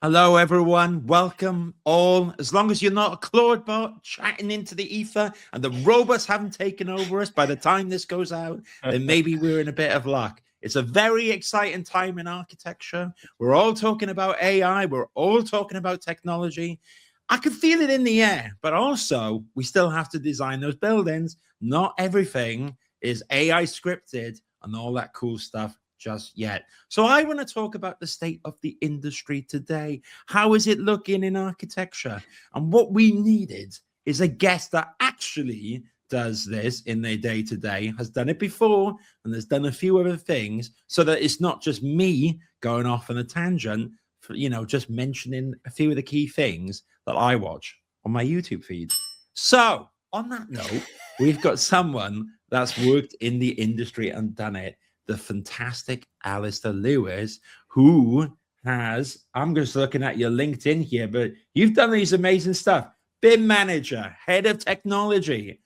Hello, everyone. Welcome all. As long as you're not a Claude bot chatting into the ether and the robots haven't taken over us by the time this goes out, then maybe we're in a bit of luck. It's a very exciting time in architecture. We're all talking about AI. We're all talking about technology. I can feel it in the air, but also we still have to design those buildings. Not everything is AI scripted and all that cool stuff just yet. So I want to talk about the state of the industry today. How is it looking in architecture? And what we needed is a guest that actually does this in their day-to-day, has done it before, and has done a few other things, so that it's not just me going off on a tangent, for, just mentioning a few of the key things that I watch on my YouTube feed. So on that note, we've got someone that's worked in the industry and done it, the fantastic Allister Lewis, who has, I'm just looking at your LinkedIn here, but you've done these amazing stuff. BIM manager, head of technology,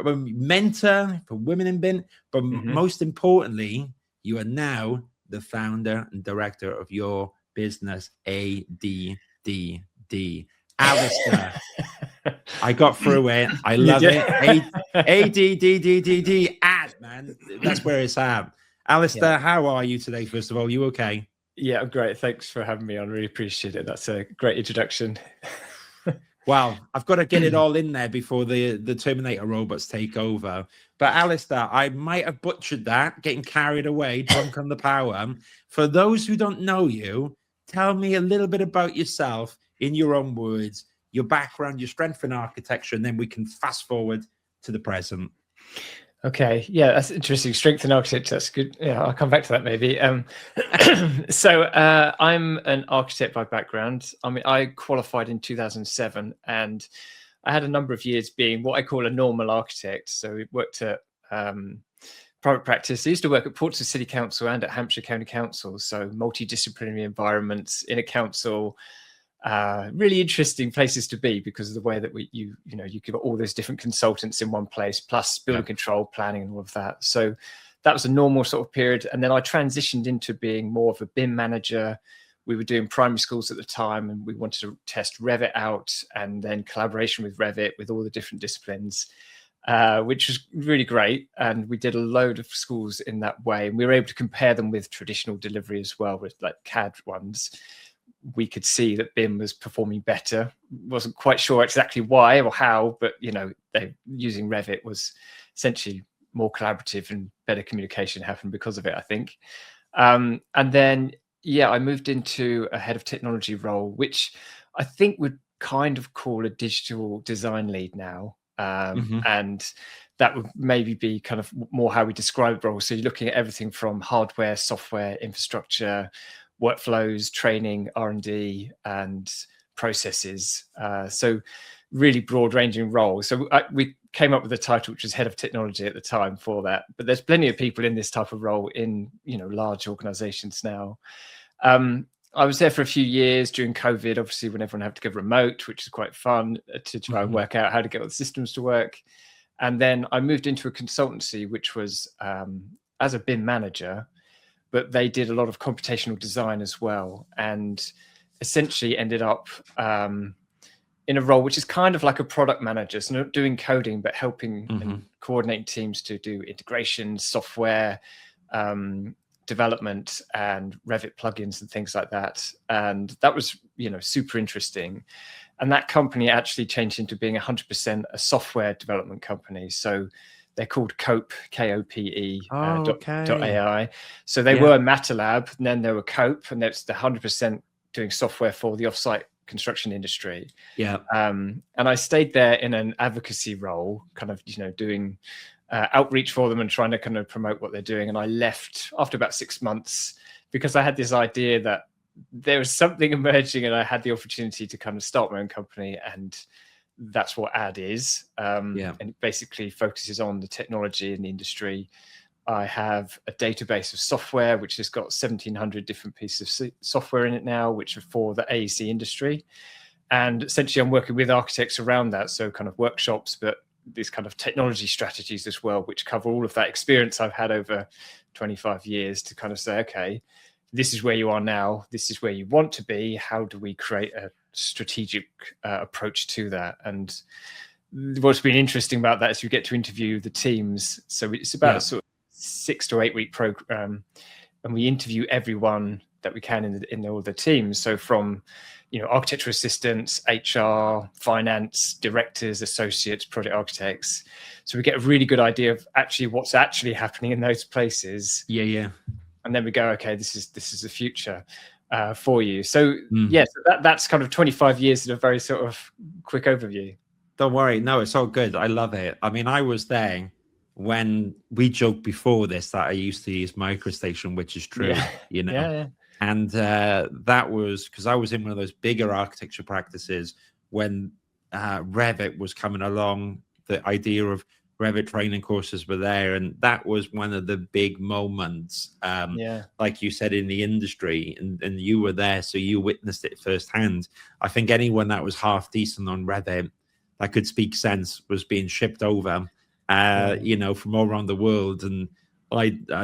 mentor for women in BIM, but most importantly, you are now the founder and director of your business, ADDD. Allister, I got through it. I love it. ADDDD, man. That's where it's at. Allister, how are you today, first of all? You okay? Yeah, I'm great. Thanks for having me on. Really appreciate it. That's a great introduction. Well, I've got to get it all in there before the Terminator robots take over. But Allister, I might have butchered that, getting carried away, drunk on the power. For those who don't know you, tell me a little bit about yourself in your own words, your background, your strength in architecture, and then we can fast forward to the present. Okay, yeah, that's interesting. Strength in architecture, that's good. Yeah, I'll come back to that maybe. So I'm an architect by background. I mean, I qualified in 2007, and I had a number of years being what I call a normal architect. So we worked at private practice. I used to work at Portsmouth City Council and at Hampshire County Council, so multidisciplinary environments in a council. Really interesting places to be because of the way that you give all those different consultants in one place, plus building control, planning, and all of that. So that was a normal sort of period. And then I transitioned into being more of a BIM manager. We were doing primary schools at the time, and we wanted to test Revit out, and then collaboration with Revit with all the different disciplines, which was really great. And we did a load of schools in that way, and we were able to compare them with traditional delivery as well, with like CAD ones. We could see that BIM was performing better. Wasn't quite sure exactly why or how, but they using Revit was essentially more collaborative and better communication happened because of it, I think. And then I moved into a head of technology role, which I think would kind of call a digital design lead now. And that would maybe be kind of more how we describe roles. So you're looking at everything from hardware, software, infrastructure, workflows, training, R&D, and processes. So really broad ranging roles. So we came up with a title which was head of technology at the time for that. But there's plenty of people in this type of role in large organizations now. I was there for a few years during COVID, obviously when everyone had to go remote, which is quite fun to try and work out how to get all the systems to work. And then I moved into a consultancy, which was as a BIM manager, but they did a lot of computational design as well, and essentially ended up in a role which is kind of like a product manager, so not doing coding, but helping and coordinating teams to do integration, software development, and Revit plugins and things like that. And that was, super interesting. And that company actually changed into being 100% a software development company. So they're called Cope, K-O-P-E, .ai. So they were MataLab, and then they were Cope, and that's the 100% doing software for the offsite construction industry. And I stayed there in an advocacy role, kind of, doing outreach for them and trying to kind of promote what they're doing. And I left after about 6 months because I had this idea that there was something emerging, and I had the opportunity to kind of start my own company, and that's what AD is. And it basically focuses on the technology in the industry. I have a database of software which has got 1,700 different pieces of software in it now, which are for the AEC industry. And essentially I'm working with architects around that, so kind of workshops, but these kind of technology strategies as well, which cover all of that experience I've had over 25 years to kind of say, okay, this is where you are now, this is where you want to be, how do we create a strategic approach to that? And what's been interesting about that is you get to interview the teams. So it's about a sort of 6 to 8 week program, and we interview everyone that we can in all the teams. So from, you know, architectural assistants, HR, finance, directors, associates, project architects. So we get a really good idea of actually what's actually happening in those places. Yeah. And then we go, okay, this is the future for you. So yes, that's kind of 25 years in a very sort of quick overview. Don't worry. No, it's all good. I love it. I mean, I was there when we joked before this that I used to use MicroStation, which is true, you know. Yeah. And that was because I was in one of those bigger architecture practices when Revit was coming along. The idea of Revit training courses were there, and that was one of the big moments, like you said, in the industry, and you were there, so you witnessed it firsthand. I think anyone that was half decent on Revit that could speak sense was being shipped over, you know, from all around the world. And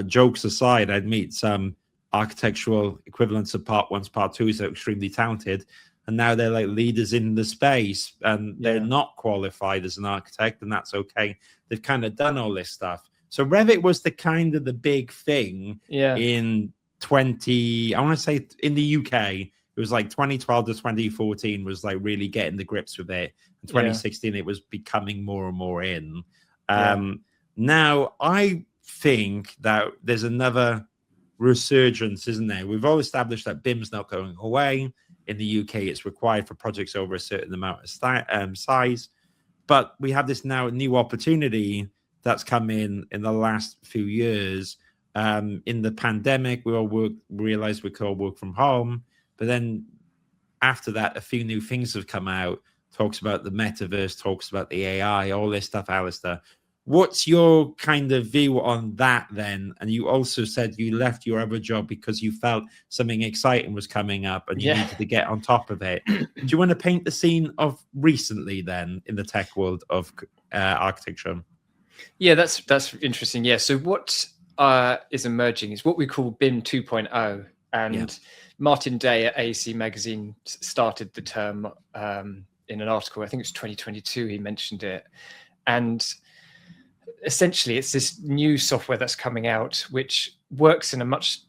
jokes aside, I'd meet some architectural equivalents of part 1s, part 2s that are extremely talented, and now they're like leaders in the space, and they're not qualified as an architect, and that's okay. They've kind of done all this stuff. So Revit was the kind of the big thing in I want to say in the UK, it was like 2012 to 2014 was like really getting the grips with it. In 2016, it was becoming more and more in. Now, I think that there's another resurgence, isn't there? We've all established that BIM's not going away. In the UK, it's required for projects over a certain amount of size. But we have this now new opportunity that's come in the last few years. In the pandemic, we all realized we could all work from home. But then after that, a few new things have come out. Talks about the metaverse, talks about the AI, all this stuff, Allister. What's your kind of view on that then? And you also said you left your other job because you felt something exciting was coming up and you needed to get on top of it. Do you want to paint the scene of recently then in the tech world of architecture? Yeah, that's interesting. Yeah. So what is emerging is what we call BIM 2.0. And Martin Day at AEC Magazine started the term in an article. I think it was 2022. He mentioned it. And essentially, it's this new software that's coming out, which works in a much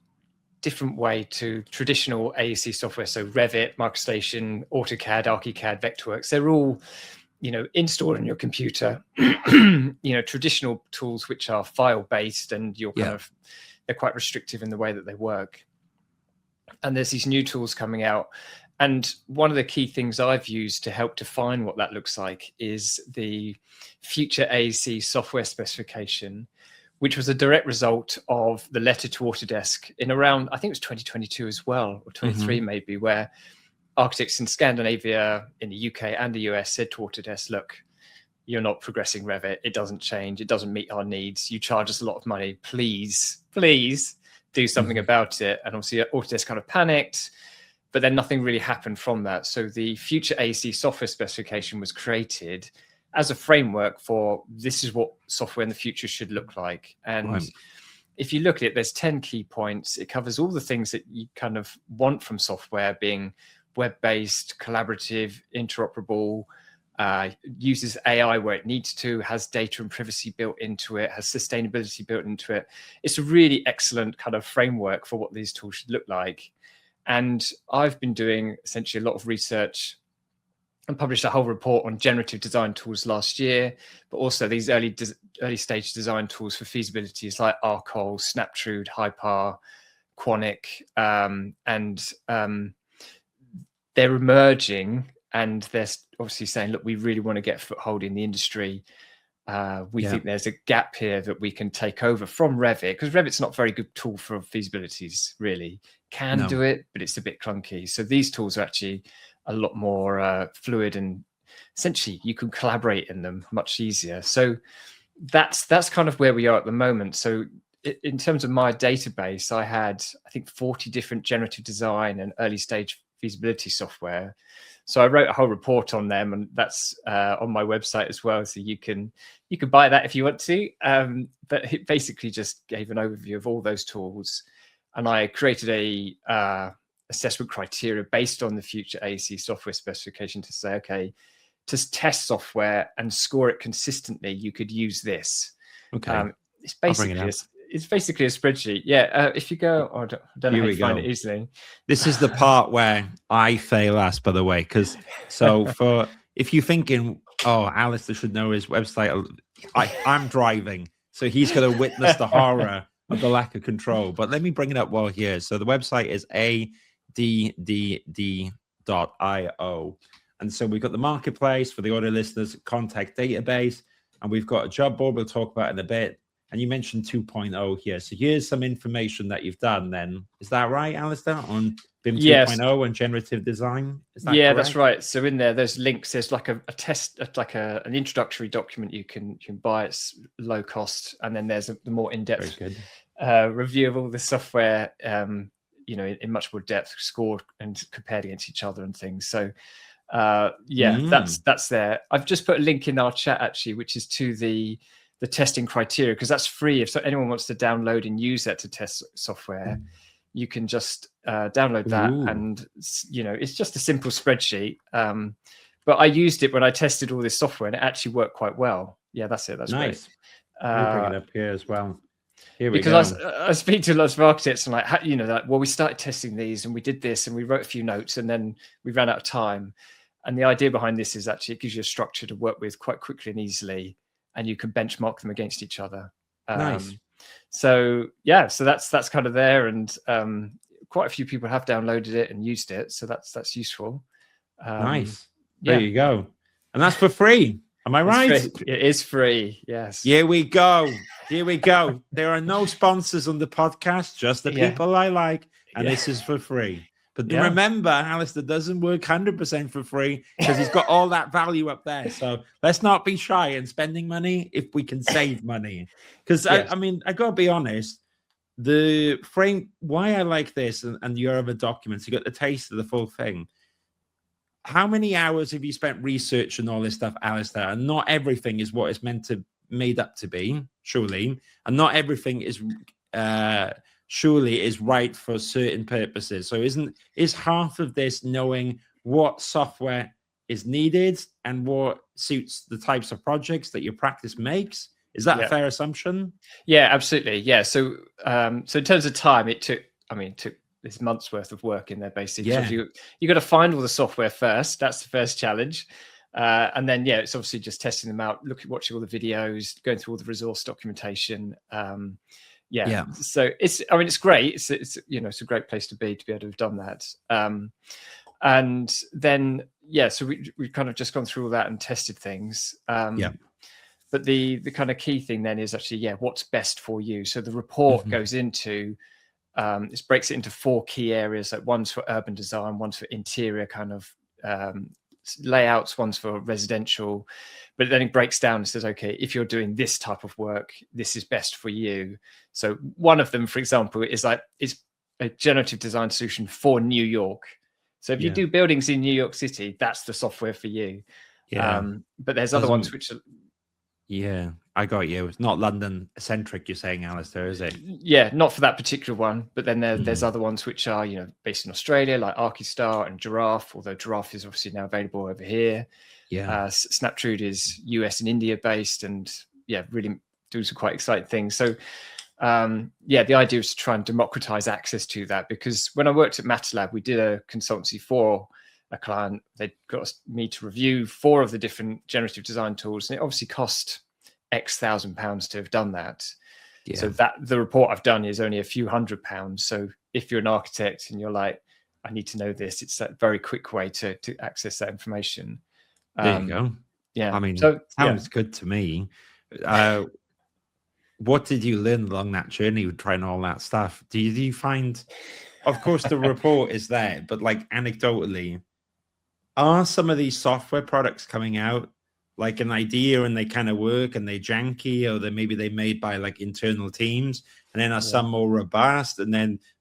different way to traditional AEC software. So Revit, MicroStation, AutoCAD, ArchiCAD, Vectorworks, they're all, you know, installed on your computer. You know, traditional tools which are file-based, and you're they're quite restrictive in the way that they work. And there's these new tools coming out. And one of the key things I've used to help define what that looks like is the Future AEC software specification, which was a direct result of the letter to Autodesk in around, I think it was 2022 as well, or 23 maybe, where architects in Scandinavia, in the UK and the US said to Autodesk, look, you're not progressing Revit. It doesn't change. It doesn't meet our needs. You charge us a lot of money. Please do something about it. And obviously Autodesk kind of panicked, but then nothing really happened from that. So the Future AEC software specification was created as a framework for this is what software in the future should look like. And if you look at it, there's 10 key points. It covers all the things that you kind of want from software, being web-based, collaborative, interoperable, uses AI where it needs to, has data and privacy built into it, has sustainability built into it. It's a really excellent kind of framework for what these tools should look like. And I've been doing essentially a lot of research and published a whole report on generative design tools last year, but also these early stage design tools for feasibilities like Arcol, Snaptrude, Hypar, Quonic, and they're emerging, and they're obviously saying, look, we really want to get a foothold in the industry. We think there's a gap here that we can take over from Revit, because Revit's not a very good tool for feasibilities, really. Can do it, but it's a bit clunky. So these tools are actually a lot more fluid, and essentially you can collaborate in them much easier. So that's kind of where we are at the moment. So in terms of my database, I had, I think, 40 different generative design and early stage feasibility software. So I wrote a whole report on them, and that's on my website as well. So you can buy that if you want to. But it basically just gave an overview of all those tools. and I created a assessment criteria based on the future AEC software specification to say, okay, to test software and score it consistently, you could use this. Okay. It's basically a spreadsheet. Yeah. If you go, I don't know how to find it easily. This is the part where I fail last, by the way, because if you're thinking, oh, Allister should know his website, I'm driving, so he's going to witness the horror of the lack of control. But let me bring it up while here. So the website is ADDD.io. And so we've got the marketplace for the audio listeners, contact database, and we've got a job board we'll talk about in a bit. And you mentioned 2.0 here. So here's some information that you've done then. Is that right, Allister, on BIM 2.0 and generative design? Is that correct? That's right. So in there's links. There's like a test, like an introductory document you can buy. It's low cost. And then there's the more in-depth review of all the software, in much more depth, scored and compared against each other and things. So that's there. I've just put a link in our chat actually, which is to the testing criteria, because that's free. If anyone wants to download and use that to test software, you can just download that. And it's just a simple spreadsheet. But I used it when I tested all this software, and it actually worked quite well. Yeah, that's it. That's nice. Great. We'll bring it up here as well. Here we because go. I speak to lots of architects and we started testing these and we did this and we wrote a few notes and then we ran out of time. And the idea behind this is actually it gives you a structure to work with quite quickly and easily, and you can benchmark them against each other. Nice. So that's kind of there, and quite a few people have downloaded it and used it, so that's useful. Nice. There you go, and that's for free. Am I right? It is free. Yes. Here we go. There are no sponsors on the podcast, just the people I like, and this is for free. But remember, Allister doesn't work 100% for free because he's got all that value up there. So let's not be shy in spending money if we can save money. Because I got to be honest, the frame, why I like this and your other documents, you got the taste of the full thing. How many hours have you spent researching all this stuff, Allister? And not everything is what it's made up to be, surely. And not everything is surely is right for certain purposes. So is half of this knowing what software is needed and what suits the types of projects that your practice makes? Is that a fair assumption? Yeah, absolutely. Yeah. So so in terms of time, it took this month's worth of work in there basically. Yeah. So you got to find all the software first. That's the first challenge. And then it's obviously just testing them out, watching all the videos, going through all the resource documentation. So it's great. It's it's a great place to be able to have done that. And then so we've kind of just gone through all that and tested things. But the kind of key thing then is actually what's best for you. So the report goes into it breaks it into 4 key areas. Like one's for urban design, one's for interior kind of layouts, one's for residential, but then it breaks down and says, okay, if you're doing this type of work, this is best for you. So one of them, for example, is a generative design solution for New York. So if you do buildings in New York City, that's the software for you. But there's other ones which are I got you. It's not London centric, you're saying, Allister, is it? Yeah, not for that particular one. But then there's other ones which are, based in Australia, like Archistar and Giraffe, although Giraffe is obviously now available over here. Snaptrude is US and India based, and really doing some quite exciting things. So the idea is to try and democratize access to that, because when I worked at MATLAB, we did a consultancy for a client. They got me to review 4 of the different generative design tools, and it obviously cost X £1,000s to have done that. So that the report I've done is only a few £100. So if you're an architect and you're like, I need to know this, it's a very quick way to access that information. There you go. Yeah. I mean, sounds good to me. What did you learn along that journey with trying all that stuff? Do you find, of course, the report is there, but like anecdotally, are some of these software products coming out like an idea and they kind of work and they janky, or maybe they made by like internal teams, and then are some more robust,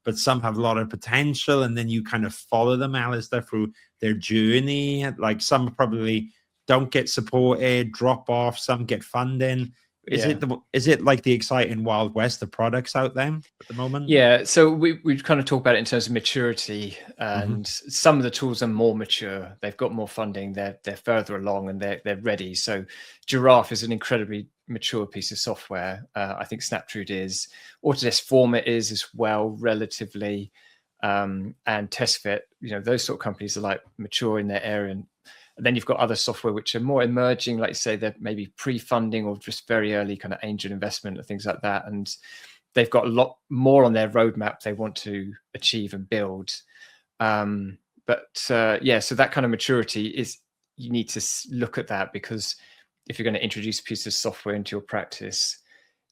but some have a lot of potential, and then you kind of follow them, Allister, through their journey. Like some probably don't get supported, drop off, some get funding. Is it like the exciting Wild West of products out there at the moment? Yeah, so we kind of talk about it in terms of maturity, and some of the tools are more mature. They've got more funding. They're further along, and they're ready. So Giraffe is an incredibly mature piece of software. I think Snaptrude is. Autodesk Format is as well, relatively, and TestFit. Those sort of companies are like mature in their area. And then you've got other software which are more emerging, like you say, they're maybe pre-funding or just very early kind of angel investment and things like that. And they've got a lot more on their roadmap they want to achieve and build. So that kind of maturity is, you need to look at that, because if you're going to introduce a piece of software into your practice,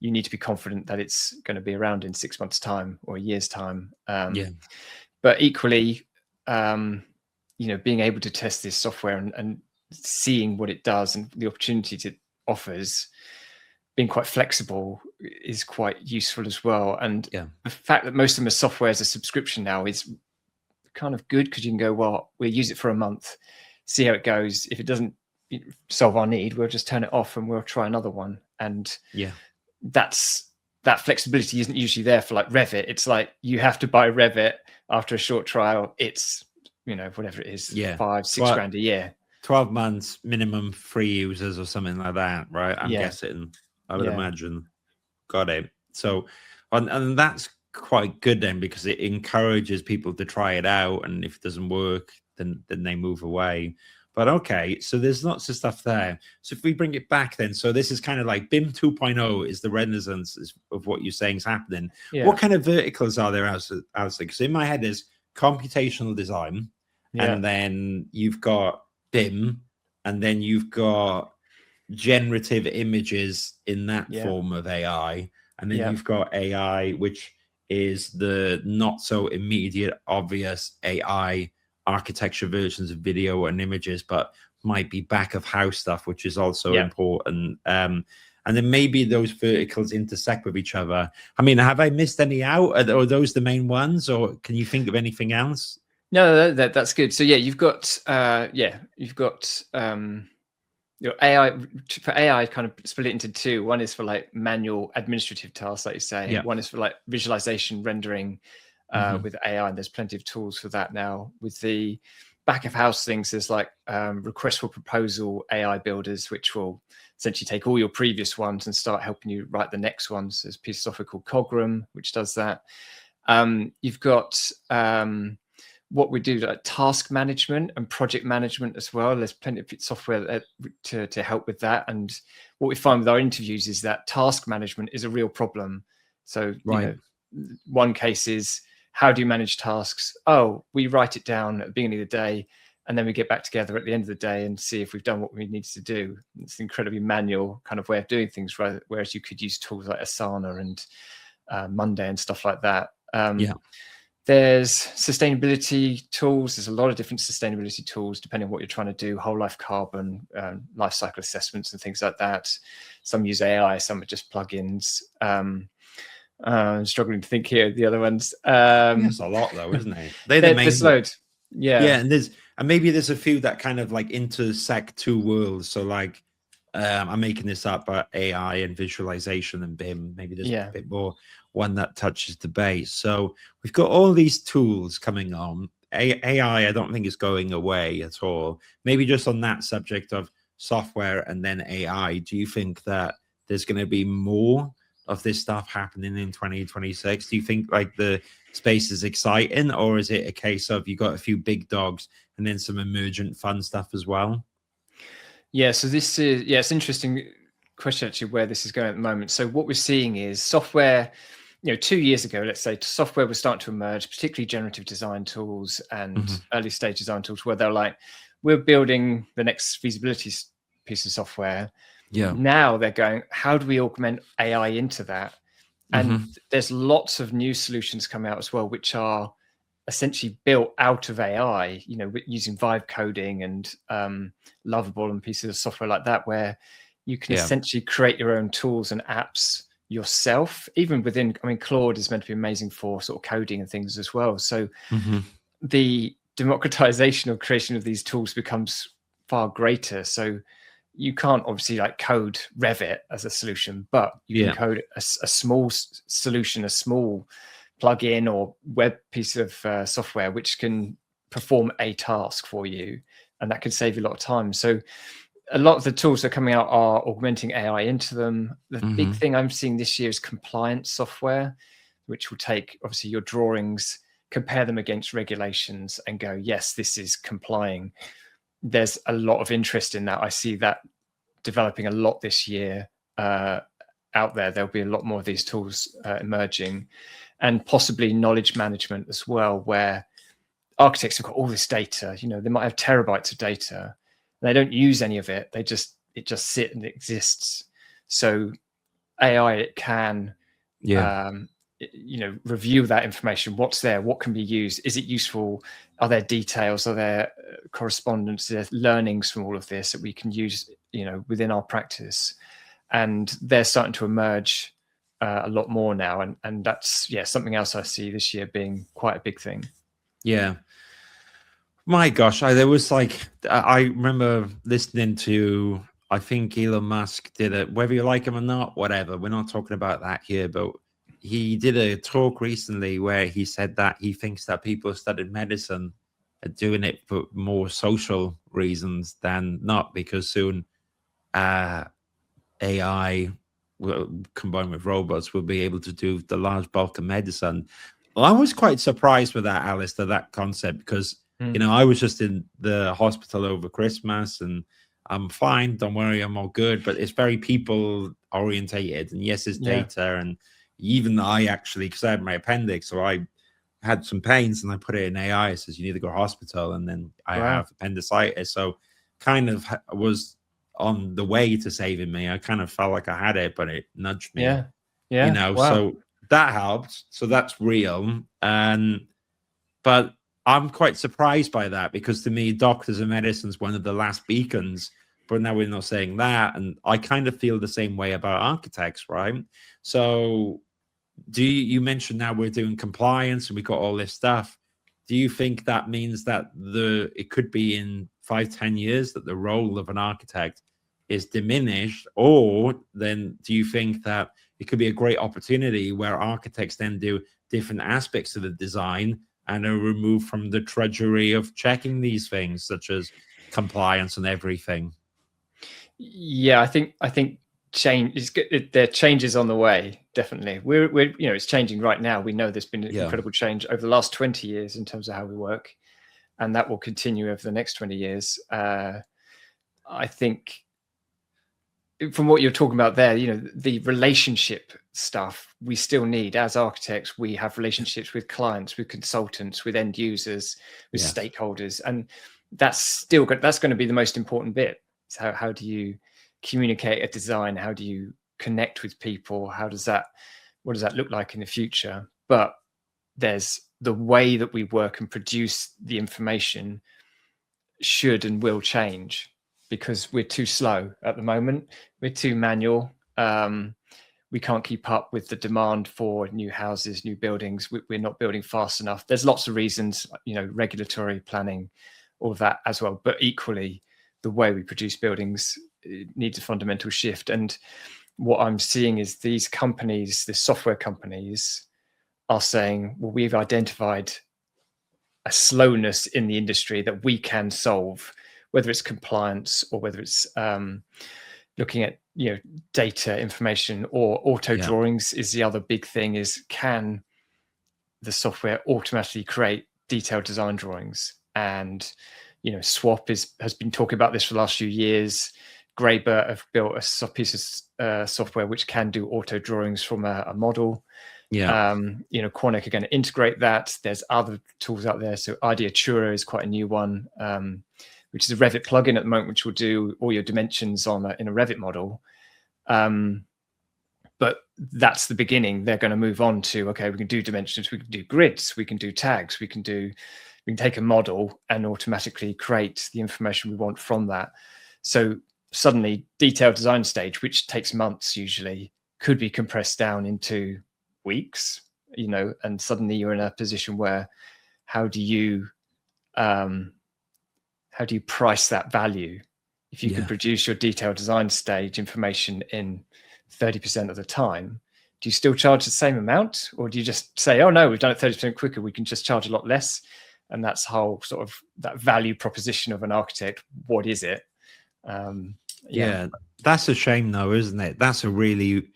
you need to be confident that it's going to be around in 6 months' time or a year's time. But equally, being able to test this software and seeing what it does and the opportunities it offers, being quite flexible is quite useful as well. And the fact that most of them are software as a subscription now is kind of good, because you can go, well, we'll use it for a month, see how it goes. If it doesn't solve our need, we'll just turn it off and we'll try another one. And that flexibility isn't usually there for like Revit. It's like you have to buy Revit after a short trial. It's whatever it is, 5-6 grand a year, 12 months minimum, free users or something like that, right? I'm guessing. I would imagine. Got it. So, and that's quite good then, because it encourages people to try it out, and if it doesn't work, then they move away. But okay, so there's lots of stuff there. So if we bring it back then, so this is kind of like BIM 2.0 is the renaissance of what you're saying is happening. What kind of verticals are there out there? Because in my head there's computational design, and then you've got BIM, and then you've got generative images in that form of AI, and then you've got AI, which is the not so immediate obvious AI architecture versions of video and images, but might be back of house stuff, which is also important. And then maybe those verticals intersect with each other. I mean, have I missed any out? Are those the main ones, or can you think of anything else? No, that's good. So you've got AI. For AI, kind of split it into two. One is for like manual administrative tasks, like you say. One is for like visualization, rendering with AI, and there's plenty of tools for that now. With the back of house things, there's like request for proposal AI builders, which will essentially take all your previous ones and start helping you write the next ones. There's a piece of software called Cogram, which does that. You've got what we do, like task management and project management as well. There's plenty of software to help with that. And what we find with our interviews is that task management is a real problem. So one case is, how do you manage tasks? Oh, we write it down at the beginning of the day, and then we get back together at the end of the day and see if we've done what we need to do. It's an incredibly manual kind of way of doing things, right? Whereas you could use tools like Asana and Monday and stuff like that. There's sustainability tools. There's a lot of different sustainability tools depending on what you're trying to do. Whole life carbon, life cycle assessments and things like that. Some use AI, some are just plugins. I'm struggling to think here. The other ones. There's a lot though, isn't it? There's loads. And maybe there's a few that kind of like intersect two worlds. So like, I'm making this up, but AI and visualization and BIM. Maybe there's a bit more one that touches the base. So we've got all these tools coming on. AI, I don't think is going away at all. Maybe just on that subject of software and then AI, do you think that there's going to be more of this stuff happening in 2026? Do you think like the space is exciting, or is it a case of you got a few big dogs and then some emergent fun stuff as well? Yeah, so this is, it's an interesting question actually, where this is going at the moment. So what we're seeing is software, 2 years ago, let's say, software was starting to emerge, particularly generative design tools and early stage design tools, where they're like, we're building the next feasibility piece of software. Now they're going, how do we augment AI into that? And there's lots of new solutions coming out as well, which are essentially built out of AI, using vibe coding and Lovable and pieces of software like that, where you can essentially create your own tools and apps yourself, even within, Claude is meant to be amazing for sort of coding and things as well. So the democratization of creation of these tools becomes far greater. So you can't obviously like code Revit as a solution, but you can code a small solution, a small plugin or web piece of software which can perform a task for you, and that could save you a lot of time. So a lot of the tools that are coming out are augmenting AI into them. The big thing I'm seeing this year is compliance software, which will take obviously your drawings, compare them against regulations and go, yes, this is complying. There's a lot of interest in that. I see that developing a lot this year out there. There'll be a lot more of these tools emerging, and possibly knowledge management as well, where architects have got all this data. You know, they might have terabytes of data. And they don't use any of it. It just sits and exists. So AI can review that information. What's there? What can be used? Is it useful? Are there details? Are there correspondence? Are there learnings from all of this that we can use, within our practice? And they're starting to emerge a lot more now. And that's, something else I see this year being quite a big thing. Yeah. My gosh, I remember listening to, I think Elon Musk did it, whether you like him or not, whatever. We're not talking about that here, but he did a talk recently where he said that he thinks that people studying medicine are doing it for more social reasons than not, because soon AI combined with robots will be able to do the large bulk of medicine. Well, I was quite surprised with that, Alistair, that concept, because I was just in the hospital over Christmas and I'm fine. Don't worry, I'm all good. But it's very people orientated. And yes, it's data. And even I actually, because I had my appendix, so I had some pains and I put it in AI. It says you need to go to hospital. And then I have appendicitis. So kind of was on the way to saving me. I kind of felt like I had it, but it nudged me. So that helped. So that's real. But I'm quite surprised by that, because to me, doctors and medicine is one of the last beacons. But now we're not saying that. And I kind of feel the same way about architects, right? So you mentioned now we're doing compliance and we got all this stuff. Do you think that means that it could be in 5-10 years that the role of an architect is diminished? Or then do you think that it could be a great opportunity where architects then do different aspects of the design and are removed from the drudgery of checking these things, such as compliance and everything? Yeah, I think change is good. There are changes on the way. Definitely, we're it's changing right now. We know there's been incredible change over the last 20 years in terms of how we work, and that will continue over the next 20 years. I think from what you're talking about there, the relationship stuff we still need as architects. We have relationships with clients, with consultants, with end users, with stakeholders, and that's going to be the most important bit. So how do you communicate a design? How do you connect with people? What does that look like in the future? But there's the way that we work and produce the information should and will change, because we're too slow at the moment. We're too manual. We can't keep up with the demand for new houses, new buildings. We're not building fast enough. There's lots of reasons, regulatory planning, all of that as well. But equally, the way we produce buildings needs a fundamental shift. And what I'm seeing is these companies, the software companies, are saying, well, we've identified a slowness in the industry that we can solve, whether it's compliance or whether it's looking at data information or auto drawings is the other big thing. Is can the software automatically create detailed design drawings? And Swap has been talking about this for the last few years. Graeber have built a piece of software which can do auto drawings from a model. Quantic are going to integrate that. There's other tools out there. So Ideatura is quite a new one, which is a Revit plugin at the moment, which will do all your dimensions in a Revit model. But that's the beginning. They're going to move on to, we can do dimensions, we can do grids, we can do tags, we can take a model and automatically create the information we want from that. So suddenly detailed design stage, which takes months usually, could be compressed down into weeks, and suddenly you're in a position where how do you price that value? if you can produce your detailed design stage information in 30% of the time, do you still charge the same amount, or do you just say, oh no, we've done it 30% quicker, we can just charge a lot less? And that's how sort of that value proposition of an architect. What is it? Yeah, that's a shame though, isn't it? That's a really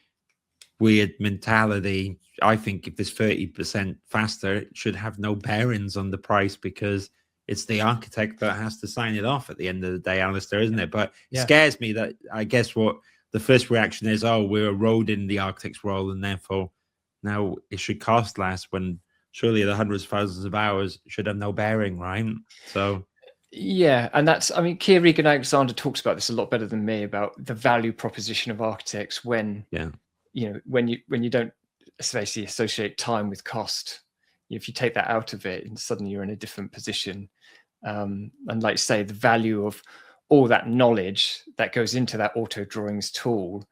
weird mentality. I think if it's 30% faster, it should have no bearings on the price, because it's the architect that has to sign it off at the end of the day, Alistair, isn't it? But it scares me that, I guess, what the first reaction is, oh, we're eroding the architect's role, and therefore now it should cost less, when surely the hundreds of thousands of hours should have no bearing, right? So yeah, and that's, I mean, Keir Regan-Alexander talks about this a lot better than me, about the value proposition of architects when when you don't basically associate time with cost. If you take that out of it, and suddenly you're in a different position. And like say, the value of all that knowledge that goes into that auto drawings tool,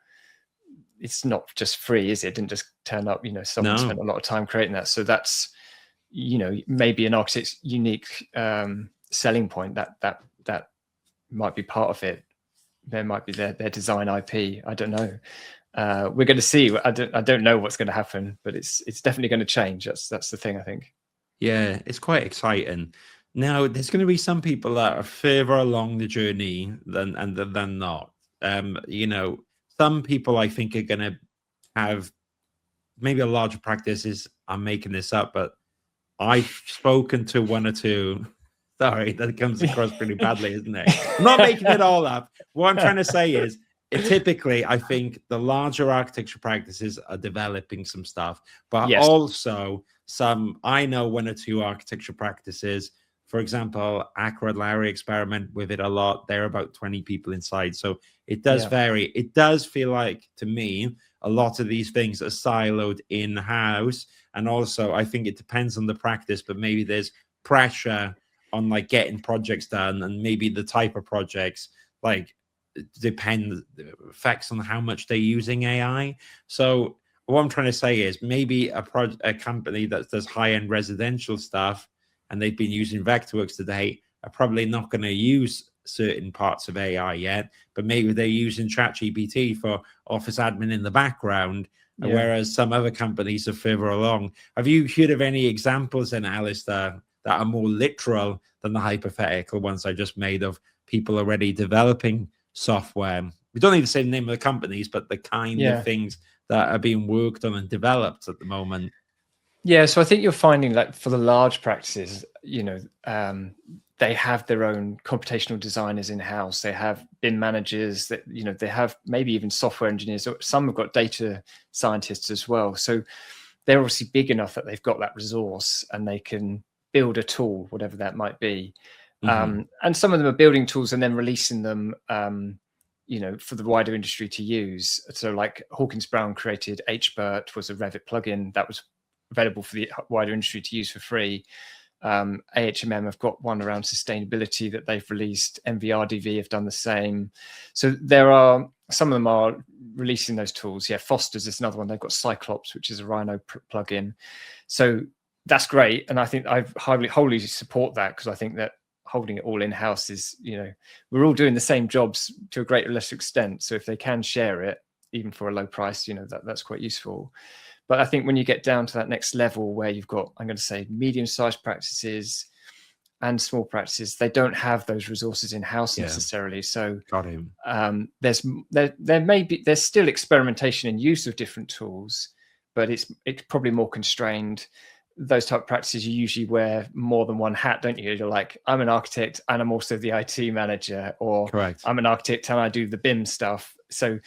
it's not just free, is it? It didn't just turn up, someone spent a lot of time creating that. So that's, maybe an architect's unique selling point, that might be part of it. There might be their design IP. I don't know. We're going to see. I don't know what's going to happen, but it's definitely going to change. That's the thing, I think. Yeah, it's quite exciting. Now, there's going to be some people that are further along the journey than not. Some people, I think, are going to have maybe a larger practices. I'm making this up, but I've spoken to one or two. Sorry, that comes across pretty badly, isn't it? I'm not making it all up. What I'm trying to say is, typically, I think the larger architecture practices are developing some stuff, but also I know one or two architecture practices. For example, Accra Larry experiment with it a lot. They're about 20 people inside. So it does vary. It does feel like, to me, a lot of these things are siloed in-house. And also, I think it depends on the practice, but maybe there's pressure on like getting projects done, and maybe the type of projects affects on how much they're using AI. So what I'm trying to say is, maybe a company that does high-end residential stuff, and they've been using Vectorworks today, are probably not going to use certain parts of AI yet, but maybe they're using ChatGPT for office admin in the background, whereas some other companies are further along. Have you heard of any examples then, Alistair, that are more literal than the hypothetical ones I just made, of people already developing software? We don't need to say the name of the companies, but the kind of things that are being worked on and developed at the moment. Yeah, so I think you're finding, like, for the large practices, they have their own computational designers in-house. They have BIM managers, that they have maybe even software engineers. Some have got data scientists as well. So they're obviously big enough that they've got that resource, and they can build a tool, whatever that might be. And some of them are building tools and then releasing them, for the wider industry to use. So like Hawkins Brown created HBERT, was a Revit plugin that was available for the wider industry to use for free. AHMM have got one around sustainability that they've released. MVRDV have done the same. So some of them are releasing those tools. Yeah, Foster's is another one. They've got Cyclops, which is a Rhino plugin. So that's great. And I think I wholly support that, because I think that holding it all in-house is, we're all doing the same jobs to a greater or less extent. So if they can share it, even for a low price, that's quite useful. But I think when you get down to that next level, where you've got, I'm going to say, medium-sized practices and small practices, they don't have those resources in-house necessarily. So got him. There's still experimentation and use of different tools, but it's probably more constrained. Those type of practices, you usually wear more than one hat, don't you? You're like, I'm an architect and I'm also the IT manager, or correct, I'm an architect and I do the BIM stuff. So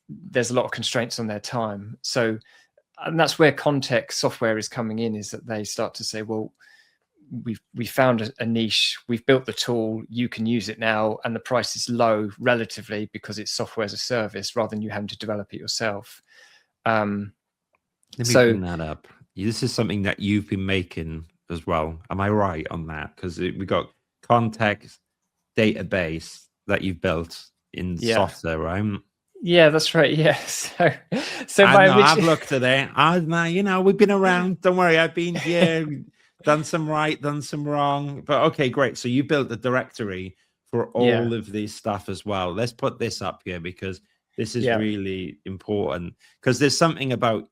there's a lot of constraints on their time. So, and that's where context software is coming in, is that they start to say, well, we found a niche, we've built the tool, you can use it now, and the price is low relatively because it's software as a service rather than you having to develop it yourself. Let me bring that up. This is something that you've been making as well. Am I right on that? Because we got context database that you've built in software, right? Yeah, that's right. Yeah. So I've looked at it. We've been around. Don't worry, I've been here, done some right, done some wrong. But okay, great. So you built the directory for all of this stuff as well. Let's put this up here because this is really important, because there's something about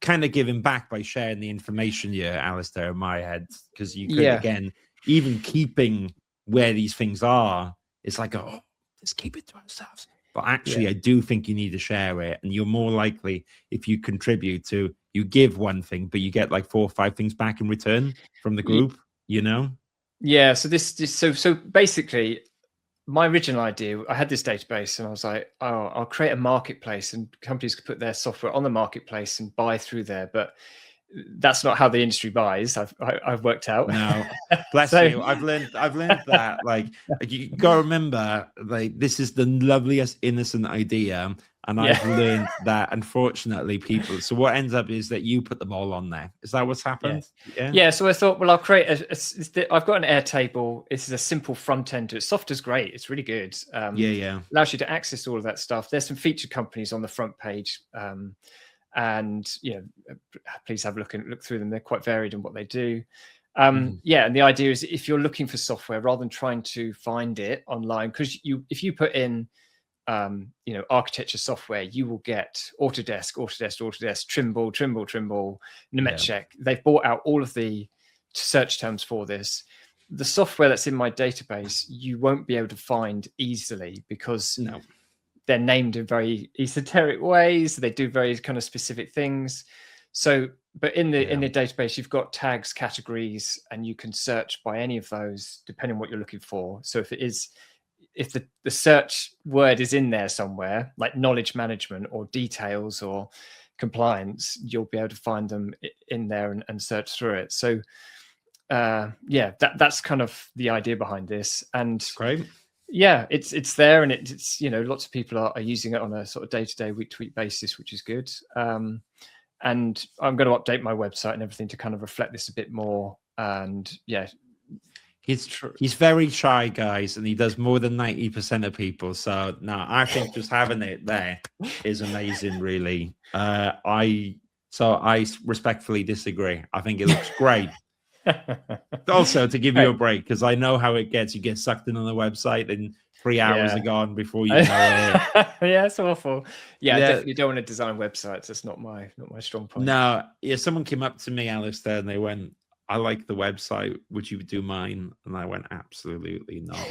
kind of giving back by sharing the information here, Alistair, in my head, because you could, again, even keeping where these things are, it's like, oh, let's keep it to ourselves. But actually, I do think you need to share it. And you're more likely, if you contribute to, you give one thing, but you get like 4 or 5 things back in return from the group, you know? Yeah. So so basically, my original idea, I had this database and I was like, oh, I'll create a marketplace and companies could put their software on the marketplace and buy through there. But that's not how the industry buys. I've worked out. No, bless you. I've learned that. Like you gotta remember, like this is the loveliest innocent idea, and I've learned that unfortunately people. So what ends up is that you put them all on there. Is that what's happened? Yeah. So I thought, well, I'll create I've got an Airtable. This is a simple front end to it. Software's great. It's really good. Allows you to access all of that stuff. There's some featured companies on the front page. And please have a look through them. They're quite varied in what they do. And the idea is if you're looking for software, rather than trying to find it online, because if you put in architecture software, you will get Autodesk, Trimble, Nemetschek. They've bought out all of the search terms for this. The software that's in my database, you won't be able to find easily because they're named in very esoteric ways. They do very kind of specific things. So, but in the database, you've got tags, categories, and you can search by any of those depending on what you're looking for. So if the search word is in there somewhere, like knowledge management or details or compliance, you'll be able to find them in there and search through it. So, that's kind of the idea behind this. And great. Yeah, it's there, and it's lots of people are using it on a sort of day-to-day, week-to-week basis, which is good. And I'm going to update my website and everything to kind of reflect this a bit more. And he's very shy, guys, and he does more than 90% of people. So no, I think just having it there is amazing, really. I respectfully disagree. I think it looks great. Also, to give you a break, because I know how it gets. You get sucked in on the website and 3 hours are gone before you know it. Yeah, it's awful. I definitely don't want to design websites. That's not my strong point. No, someone came up to me, Alistair, and they went, I like the website, would you do mine? And I went, absolutely not.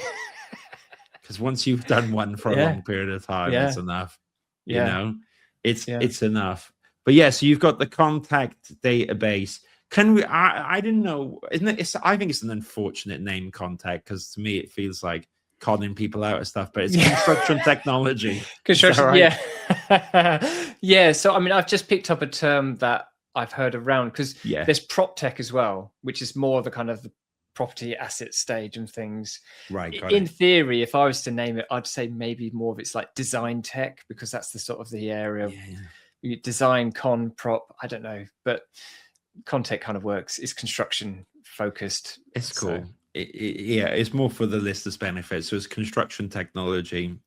Because once you've done one for a long period of time, it's enough. You know, it's enough. But so you've got the contact database. Can we? I didn't know. Isn't it? I think it's an unfortunate name, contact, because to me it feels like conning people out of stuff. But it's construction technology. Construction, right? So I mean, I've just picked up a term that I've heard around because there's prop tech as well, which is more the kind of the property asset stage and things. Right. In theory, if I was to name it, I'd say maybe more of it's like design tech, because that's the sort of the area. Design, con, prop. I don't know, but Contech kind of works. It's construction focused. It's cool. It's more for the listeners' benefit. So it's construction technology.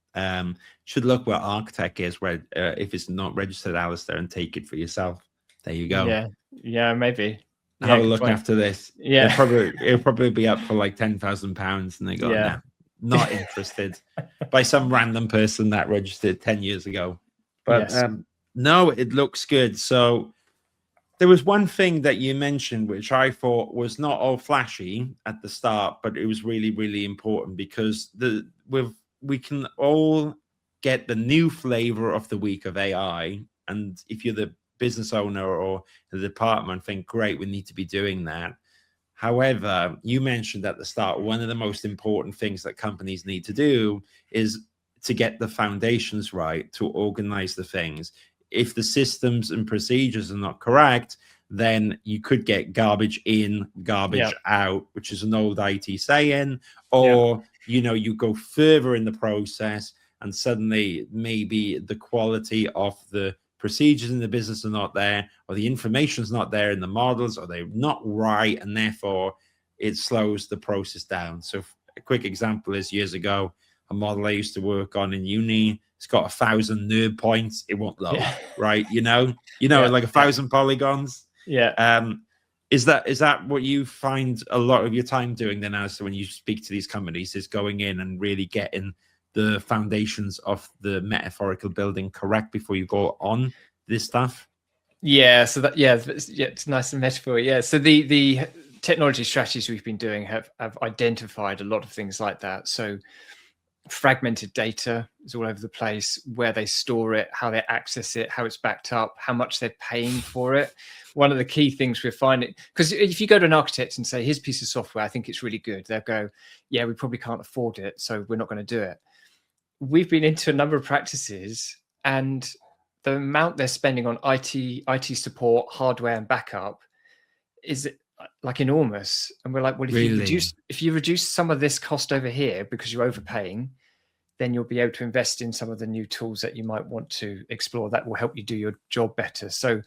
Should look where ArchTech is, where if it's not registered, Alistair, and take it for yourself. There you go. Yeah, maybe. Have a look after this. It'll probably be up for like £10,000, and they go, nah, not interested, by some random person that registered 10 years ago. But no, it looks good. So there was one thing that you mentioned, which I thought was not all flashy at the start, but it was really, really important, because we can all get the new flavor of the week of AI. And if you're the business owner or the department, think, great, we need to be doing that. However, you mentioned at the start, one of the most important things that companies need to do is to get the foundations right, to organize the things. If the systems and procedures are not correct, then you could get garbage in, garbage out, which is an old IT saying, or, you go further in the process and suddenly maybe the quality of the procedures in the business are not there, or the information is not there in the models, or they're not right, and therefore it slows the process down. So a quick example is years ago, a model I used to work on in uni, it's got 1,000 nerd points, it won't load, right? Like 1,000 polygons. Is that what you find a lot of your time doing then, as when you speak to these companies, is going in and really getting the foundations of the metaphorical building correct before you go on this stuff? Yeah, so that it's nice and metaphor. Yeah, so the technology strategies we've been doing have identified a lot of things like that. So fragmented data is all over the place, where they store it, how they access it, how it's backed up, how much they're paying for it. One of the key things we're finding, because if you go to an architect and say, here's a piece of software, I think it's really good, they'll go, yeah, we probably can't afford it, so we're not going to do it. We've been into a number of practices, and the amount they're spending on IT support, hardware, and backup is like enormous. And we're like, well, if you reduce some of this cost over here because you're overpaying, then you'll be able to invest in some of the new tools that you might want to explore that will help you do your job better. So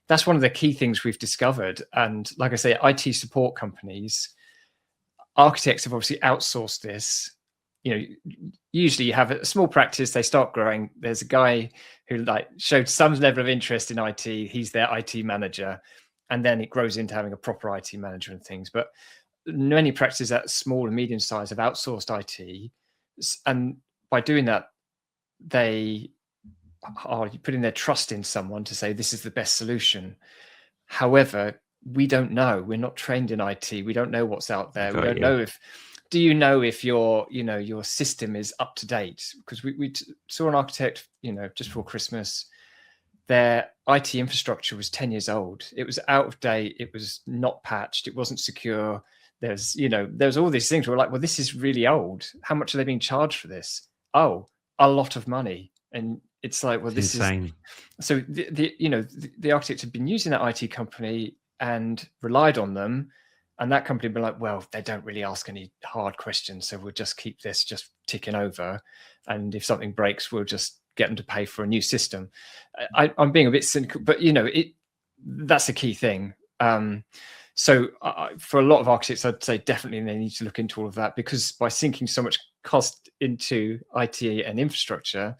that's one of the key things we've discovered. And like I say, IT support companies, architects have obviously outsourced this. You know, usually you have a small practice, they start growing. There's a guy who like showed some level of interest in IT. He's their IT manager. And then it grows into having a proper IT manager and things. But many practices that small and medium size have outsourced IT. And by doing that, they are putting their trust in someone to say, this is the best solution. However, we don't know. We're not trained in IT. We don't know what's out there. We don't know do you know if your system is up to date? Because we saw an architect, just before Christmas, their IT infrastructure was 10 years old. It was out of date. It was not patched. It wasn't secure. There's all these things. We're like, well, this is really old. How much are they being charged for this? Oh, a lot of money. And it's like, well, this is insane. So the architects have been using that IT company and relied on them. And that company would be like, well, they don't really ask any hard questions. So we'll just keep this just ticking over. And if something breaks, we'll just get them to pay for a new system. I'm being a bit cynical, but that's a key thing. So for a lot of architects, I'd say definitely they need to look into all of that, because by sinking so much cost into IT and infrastructure,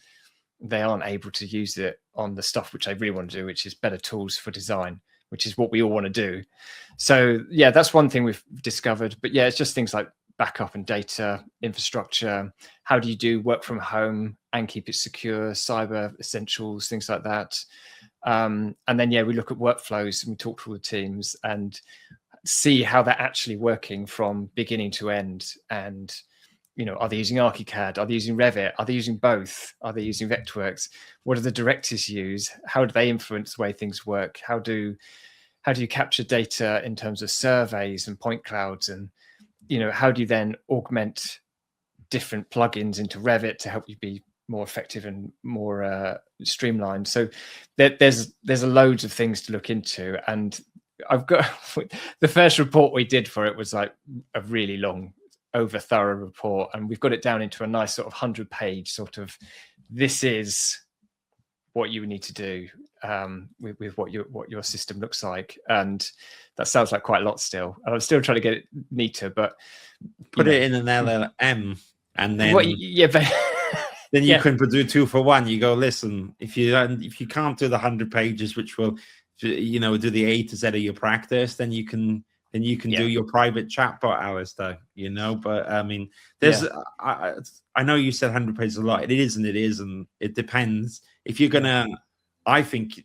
they aren't able to use it on the stuff which they really want to do, which is better tools for design, which is what we all want to do. So yeah, that's one thing we've discovered. But yeah, it's just things like backup and data infrastructure. How do you do work from home and keep it secure, cyber essentials, things like that. And then, yeah, we look at workflows and we talk to all the teams and see how they're actually working from beginning to end. And, are they using ArchiCAD? Are they using Revit? Are they using both? Are they using Vectorworks? What do the directors use? How do they influence the way things work? How do you capture data in terms of surveys and point clouds? And, how do you then augment different plugins into Revit to help you be more effective and more streamlined? So there's loads of things to look into. And I've got the first report we did for it was like a really long, over thorough report, and we've got it down into a nice sort of 100-page sort of, this is what you need to do with what your system looks like. And that sounds like quite a lot still, and I'm still trying to get it neater, but put it in an LLM and then then you can do 2 for 1. You go, listen, if you can't do the 100 pages, which will do the A to Z of your practice, then you can do your private chatbot, Alistair, but I mean, there's, I know you said 100 pages a lot. It is, and it isn't. It depends. If you're going to, I think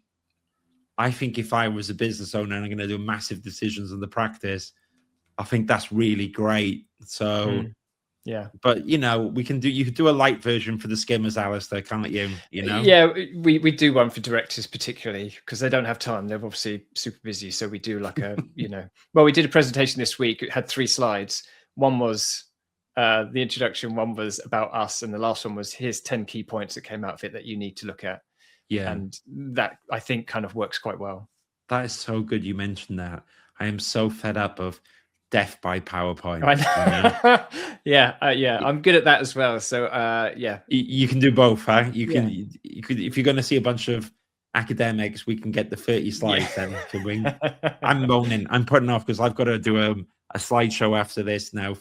if I was a business owner and I'm going to do massive decisions in the practice, I think that's really great. So, but you could do a light version for the skimmers, Alistair, can't you? Yeah, we do one for directors particularly because they don't have time. They're obviously super busy. So we do like a, well, we did a presentation this week. It had 3 slides. One was the introduction, one was about us, and the last one was, here's 10 key points that came out of it that you need to look at. Yeah. And that, I think, kind of works quite well. That is so good you mentioned that. I am so fed up of death by PowerPoint. Yeah, I'm good at that as well. So you can do both, huh? You could, if you're going to see a bunch of academics, we can get the 30 slides then to wing. I'm moaning, I'm putting off because I've got to do a slideshow after this now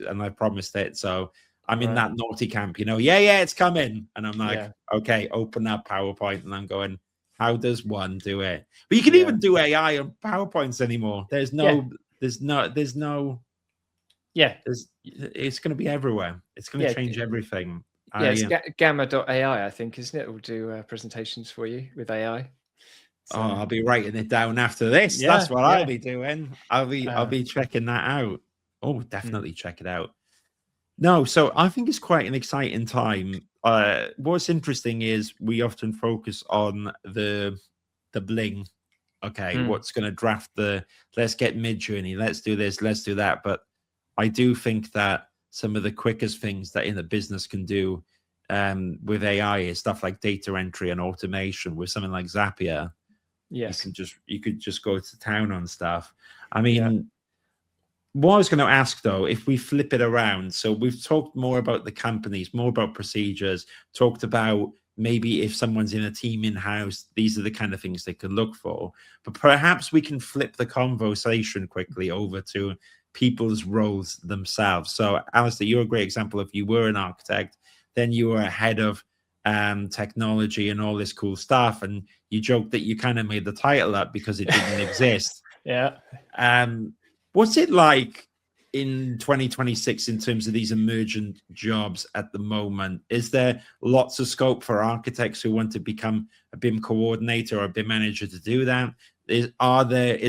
and I promised it. So I'm in that naughty camp, it's coming. And I'm like, okay, open up PowerPoint, and I'm going, How does one do it? But you can even do AI on PowerPoints anymore. There's no, it's going to be everywhere. It's going to change everything. It's gamma.ai, I think, isn't it? It will do presentations for you with AI. So, I'll be writing it down after this. That's what I'll be doing. I'll be checking that out. Oh, definitely check it out. No, so I think it's quite an exciting time. What's interesting is we often focus on the bling. Okay, what's going to draft let's get Mid-Journey, let's do this, let's do that. But I do think that some of the quickest things that in the business can do with AI is stuff like data entry and automation. With something like Zapier, you could just go to town on stuff. I mean, what I was going to ask though, if we flip it around, so we've talked more about the companies, more about procedures, talked about maybe if someone's in a team in-house, these are the kind of things they could look for. But perhaps we can flip the conversation quickly over to people's roles themselves. So Alistair, you're a great example of, you were an architect, then you were a head of technology and all this cool stuff, and you joked that you kind of made the title up because it didn't exist. What's it like in 2026 in terms of these emergent jobs at the moment? Is there lots of scope for architects who want to become a BIM coordinator or a BIM manager to do that? Is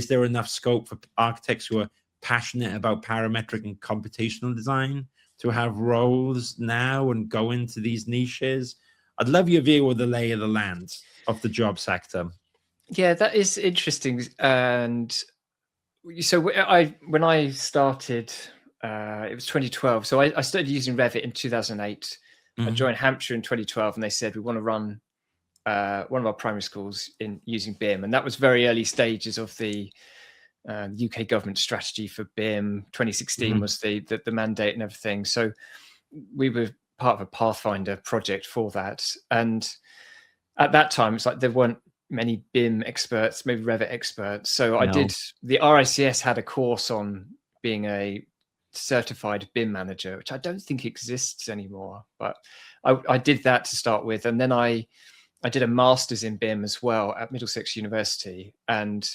there enough scope for architects who are passionate about parametric and computational design to have roles now and go into these niches? I'd love your view of the lay of the land of the job sector. Yeah, that is interesting. And so when I started, it was 2012. So I started using Revit in 2008. I joined Hampshire in 2012, and they said we want to run one of our primary schools in using BIM, and that was very early stages of the UK government strategy for BIM. 2016 was the mandate and everything. So we were part of a Pathfinder project for that, and at that time it's like there weren't many BIM experts, maybe Revit experts. So I did, the RICS had a course on being a certified BIM manager, which I don't think exists anymore, but I did that to start with. And then I did a master's in BIM as well at Middlesex University. And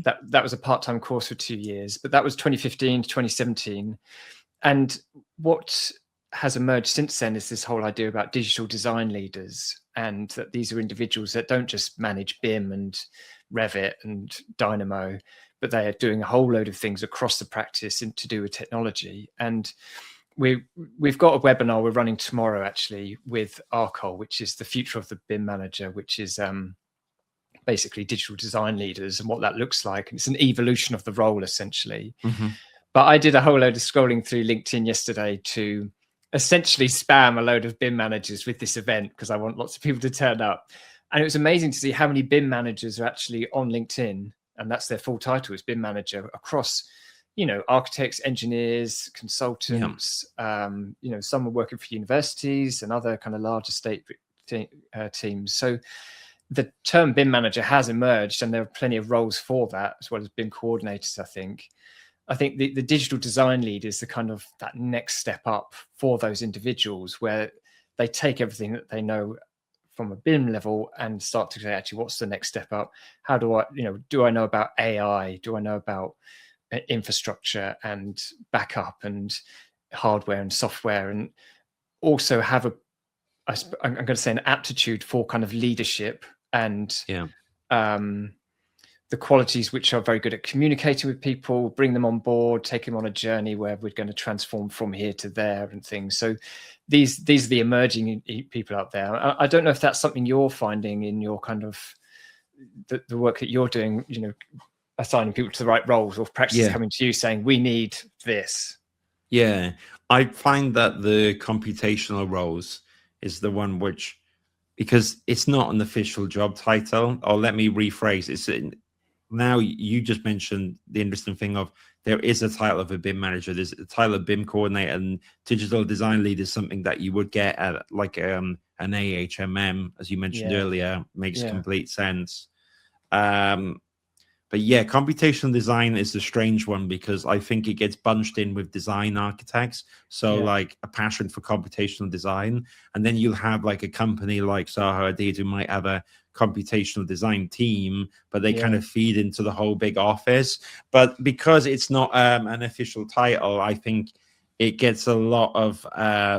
that was a part-time course for 2 years, but that was 2015 to 2017. And what has emerged since then is this whole idea about digital design leaders, and that these are individuals that don't just manage BIM and Revit and Dynamo, but they are doing a whole load of things across the practice to do with technology. And we've got a webinar we're running tomorrow actually with Arcol, which is the future of the BIM manager, which is basically digital design leaders and what that looks like. And it's an evolution of the role essentially. But I did a whole load of scrolling through LinkedIn yesterday to essentially spam a load of BIM managers with this event because I want lots of people to turn up. And it was amazing to see how many BIM managers are actually on LinkedIn, and that's their full title, is BIM manager, across, architects, engineers, consultants, some are working for universities and other kind of larger state teams. So the term BIM manager has emerged, and there are plenty of roles for that, as well as BIM coordinators, I think. I think the digital design lead is the kind of that next step up for those individuals, where they take everything that they know from a BIM level and start to say, actually, what's the next step up? How do I know about AI? Do I know about infrastructure and backup and hardware and software, and also have I'm going to say an aptitude for kind of leadership and the qualities which are very good at communicating with people, bring them on board, take them on a journey where we're going to transform from here to there and things. So these are the emerging people out there. I don't know if that's something you're finding in your kind of the work that you're doing, assigning people to the right roles, or practices coming to you saying, we need this. Yeah, I find that the computational roles is the one which, because it's not an official job title, or let me rephrase, now you just mentioned the interesting thing of there is a title of a BIM manager, there's a title of BIM coordinator, and digital design lead is something that you would get at like an AHMM, as you mentioned earlier. Makes complete sense. But yeah, computational design is a strange one because I think it gets bunched in with design architects. So like a passion for computational design. And then you'll have like a company like Zaha Hadid who might have a computational design team, but they kind of feed into the whole big office. But because it's not an official title, I think it gets a lot of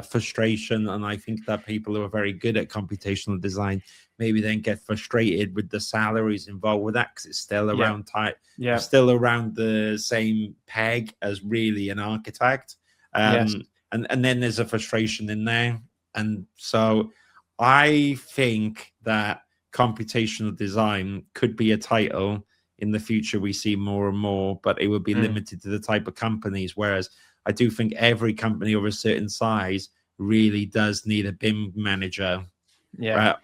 frustration. And I think that people who are very good at computational design maybe then get frustrated with the salaries involved with that, because it's still around still around the same peg as really an architect. And then there's a frustration in there. And so I think that computational design could be a title in the future. We see more and more, but it would be limited to the type of companies. Whereas I do think every company of a certain size really does need a BIM manager. Yeah.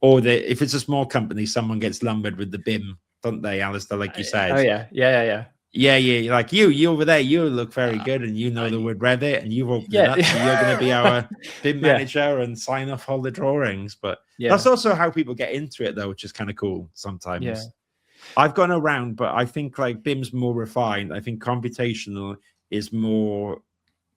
Or if it's a small company, someone gets lumbered with the BIM, don't they, Alistair, like you said? Oh, yeah. Yeah, like you over there, you look very good, and you know the word Revit, and you've opened it up, so you're going to be our BIM manager and sign off all the drawings. But that's also how people get into it, though, which is kind of cool sometimes. I've gone around, but I think like BIM's more refined. I think computational is more,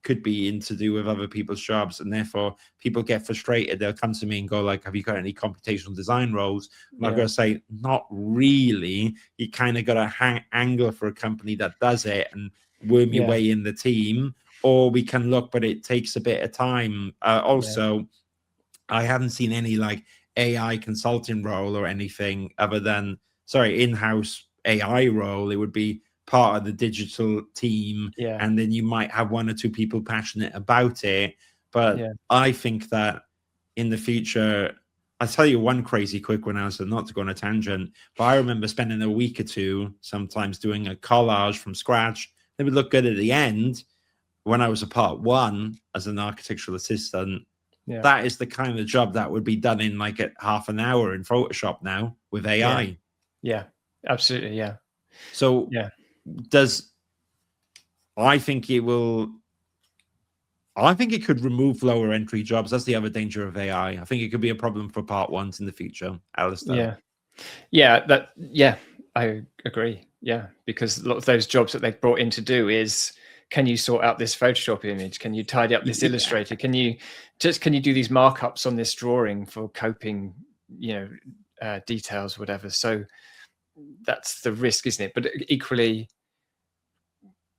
could be in to do with other people's jobs, and therefore people get frustrated. They'll come to me and go like, have you got any computational design roles? And I've got to say, not really. You kind of got to angle for a company that does it and worm your way in the team, or we can look, but it takes a bit of time. Also, I haven't seen any like AI consulting role or anything other than, in-house AI role. It would be part of the digital team, and then you might have one or two people passionate about it. But I think that in the future, I'll tell you one crazy quick one, Alistair, not to go on a tangent, but I remember spending a week or two sometimes doing a collage from scratch. It would look good at the end. When I was a part one as an architectural assistant, that is the kind of job that would be done in like a half an hour in Photoshop now with AI. Yeah, absolutely. Yeah. So I think it could remove lower entry jobs. That's the other danger of AI. I think it could be a problem for part ones in the future, Alistair. I agree. Yeah, because a lot of those jobs that they've brought in to do is, can you sort out this Photoshop image? Can you tidy up this Illustrator? Can you do these markups on this drawing for coping, details, whatever. So that's the risk, isn't it? But equally,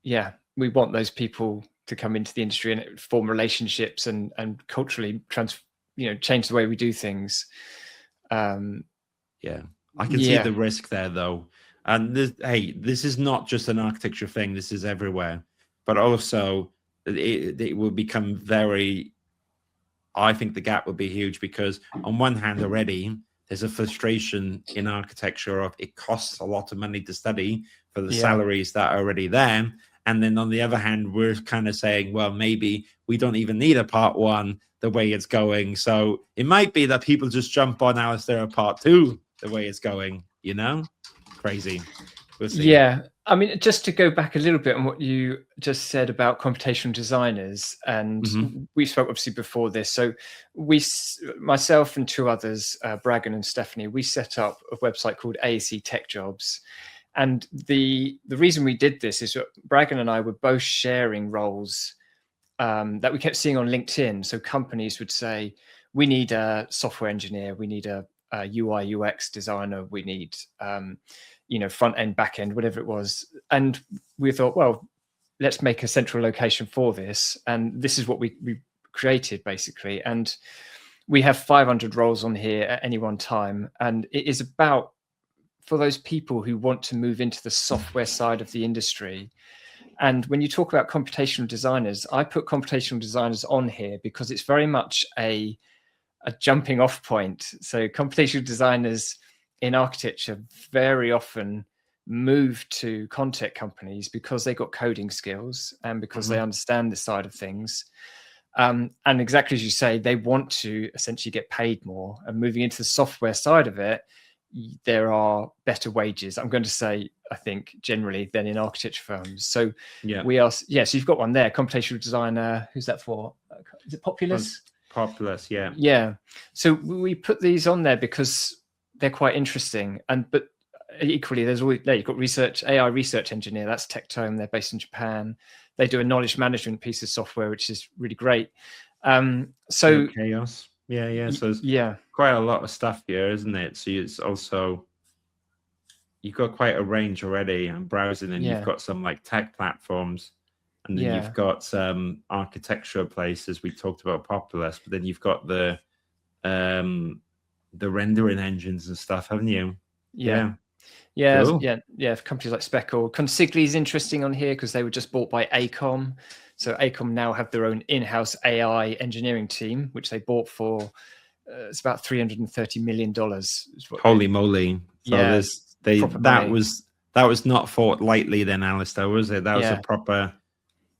we want those people to come into the industry and form relationships and culturally change the way we do things. I can see the risk there, though. And this is not just an architecture thing. This is everywhere. But also, it will become very, I think the gap will be huge, because on one hand already, there's a frustration in architecture of it costs a lot of money to study for the salaries that are already there. And then on the other hand, we're kind of saying, well, maybe we don't even need a part one the way it's going. So it might be that people just jump on Alistair part two the way it's going, Crazy. We'll see. Yeah. I mean, just to go back a little bit on what you just said about computational designers, and we spoke obviously before this. So myself and two others, Bragan and Stephanie, we set up a website called AEC Tech Jobs. And the reason we did this is that Bragan and I were both sharing roles that we kept seeing on LinkedIn. So companies would say, we need a software engineer, we need a UI UX designer, we need front end, back end, whatever it was. And we thought, well, let's make a central location for this. And this is what we created basically. And we have 500 roles on here at any one time. And it is about, for those people who want to move into the software side of the industry. And when you talk about computational designers, I put computational designers on here because it's very much a jumping off point. So computational designers in architecture very often move to content companies because they got coding skills and because they understand this side of things. And exactly as you say, they want to essentially get paid more. And moving into the software side of it, there are better wages, I'm going to say, I think, generally than in architecture firms. So we are, so you've got one there, computational designer. Who's that for? Is it Populous? Populous, yeah. Yeah. So we put these on there because they're quite interesting. But equally, there's always, you've got AI research engineer, that's Tectone, they're based in Japan. They do a knowledge management piece of software, which is really great. So Chaos. Yeah. So there's Yeah, quite a lot of stuff here, isn't it? So it's also, you've got quite a range already. I'm browsing, and you've yeah, got some like tech platforms, and then yeah, you've got some architectural places. We talked about Populous, but then you've got the rendering engines and stuff, haven't you? yeah. Yeah. Yeah, Cool. yeah. Companies like Speckle. Consigli is interesting on here because they were just bought by ACOM. So ACOM now have their own in-house AI engineering team, which they bought for it's about $330 million. Holy moly! So Yeah, proper that money. was not fought lightly then, Alistair, was it? That was a Yeah, proper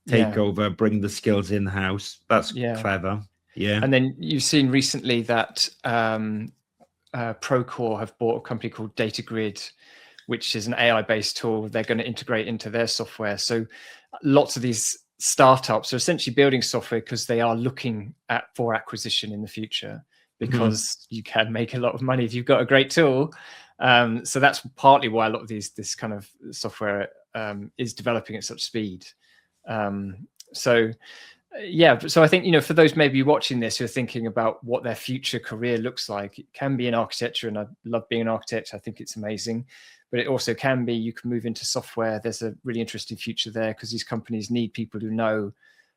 yeah, takeover, bring the skills in house. That's yeah. clever. Yeah. And then you've seen recently that Procore have bought a company called DataGrid, which is an AI-based tool they're going to integrate into their software. So lots of these startups are essentially building software because they are looking for acquisition in the future, because you can make a lot of money if you've got a great tool. So that's partly why a lot of this kind of software is developing at such speed. So I think, for those maybe watching this who are thinking about what their future career looks like, it can be in architecture, and I love being an architect. I think it's amazing, but it also can be you can move into software. There's a really interesting future there because these companies need people who know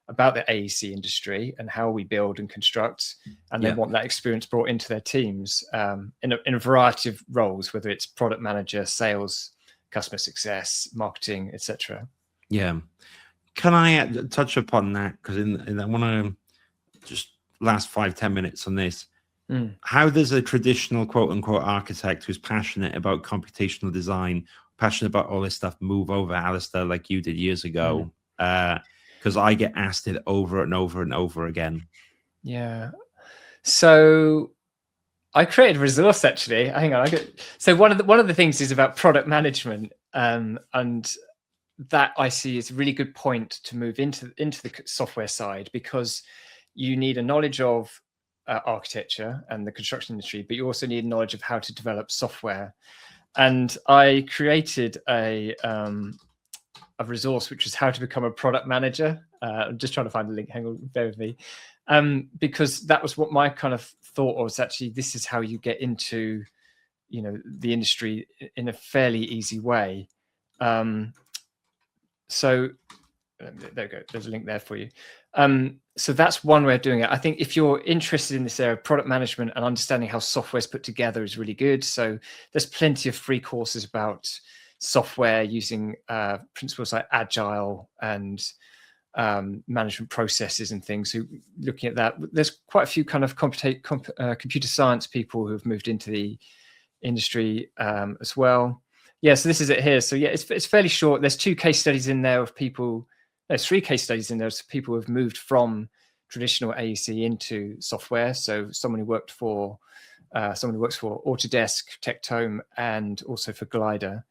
about the AEC industry and how we build and construct, and they want that experience brought into their teams in a variety of roles, whether it's product manager, sales, customer success, marketing, etc. Yeah. Can I touch upon that? Because I want to just last 5-10 minutes on this. How does a traditional quote unquote architect who's passionate about computational design, passionate about all this stuff, move over, Alistair, like you did years ago? Because I get asked it over and over and over again. Yeah. So I created a resource actually. Hang on. So one of the things is about product management, and that I see is a really good point to move into the software side, because you need a knowledge of architecture and the construction industry, but you also need knowledge of how to develop software. And I created a resource which is how to become a product manager. I'm just trying to find the link. Hang on, bear with me. Because that was what my kind of thought was. Actually, this is how you get into, the industry in a fairly easy way. So there you go. There's a link there for you. So that's one way of doing it. I think if you're interested in this area, product management and understanding how software is put together is really good. So there's plenty of free courses about software using principles like agile and management processes and things. So looking at that, there's quite a few kind of computer science people who have moved into the industry as well. Yeah, so this is it here. So yeah, it's fairly short. There's 2 case studies in there of people. There's 3 case studies in there of people who have moved from traditional AEC into software. So someone who works for Autodesk, Tectome, and also for Glider.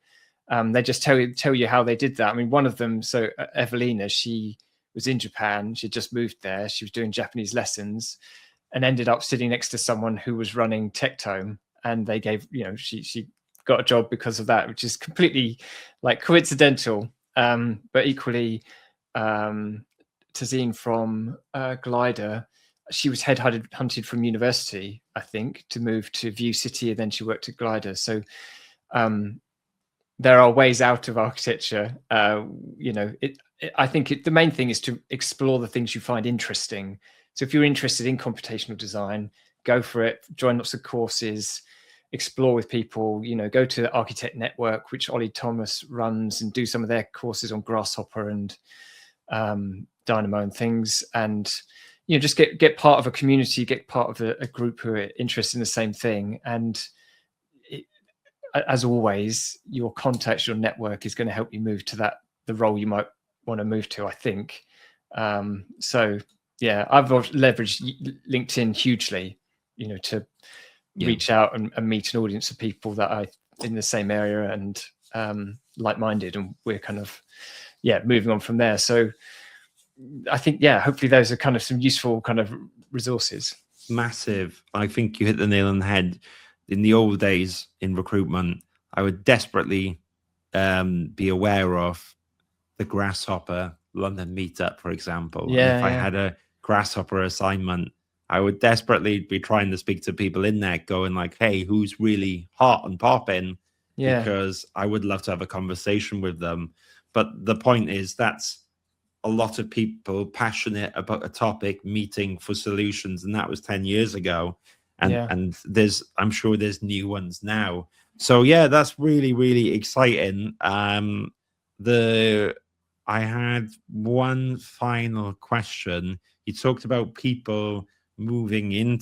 They just tell you how they did that. I mean, one of them, so Evelina, she was in Japan. She just moved there. She was doing Japanese lessons and ended up sitting next to someone who was running Tectome, and they gave, she got a job because of that, which is completely like coincidental. But equally, Tazeen from Glider, she was headhunted from university, I think, to move to View City, and then she worked at Glider. So there are ways out of architecture. I think the main thing is to explore the things you find interesting. So if you're interested in computational design, go for it. Join lots of courses. Explore with people, go to the Architect Network, which Ollie Thomas runs, and do some of their courses on Grasshopper and Dynamo and things. And, just get part of a community, get part of a group who are interested in the same thing. And as always, your contacts, your network is going to help you move to the role you might want to move to, I think. So yeah, I've leveraged LinkedIn hugely, to reach out and meet an audience of people that are in the same area and like-minded, and we're kind of moving on from there. So I think hopefully those are kind of some useful kind of resources. Massive. I think you hit the nail on the head. In the old days in recruitment, I would desperately be aware of the Grasshopper London meetup, for example. If I had a Grasshopper assignment, I would desperately be trying to speak to people in there, going like, "Hey, who's really hot and popping?" Yeah. Because I would love to have a conversation with them. But the point is, that's a lot of people passionate about a topic meeting for solutions, and that was 10 years ago. And I'm sure there's new ones now. So yeah, that's really, really exciting. I had one final question. You talked about people moving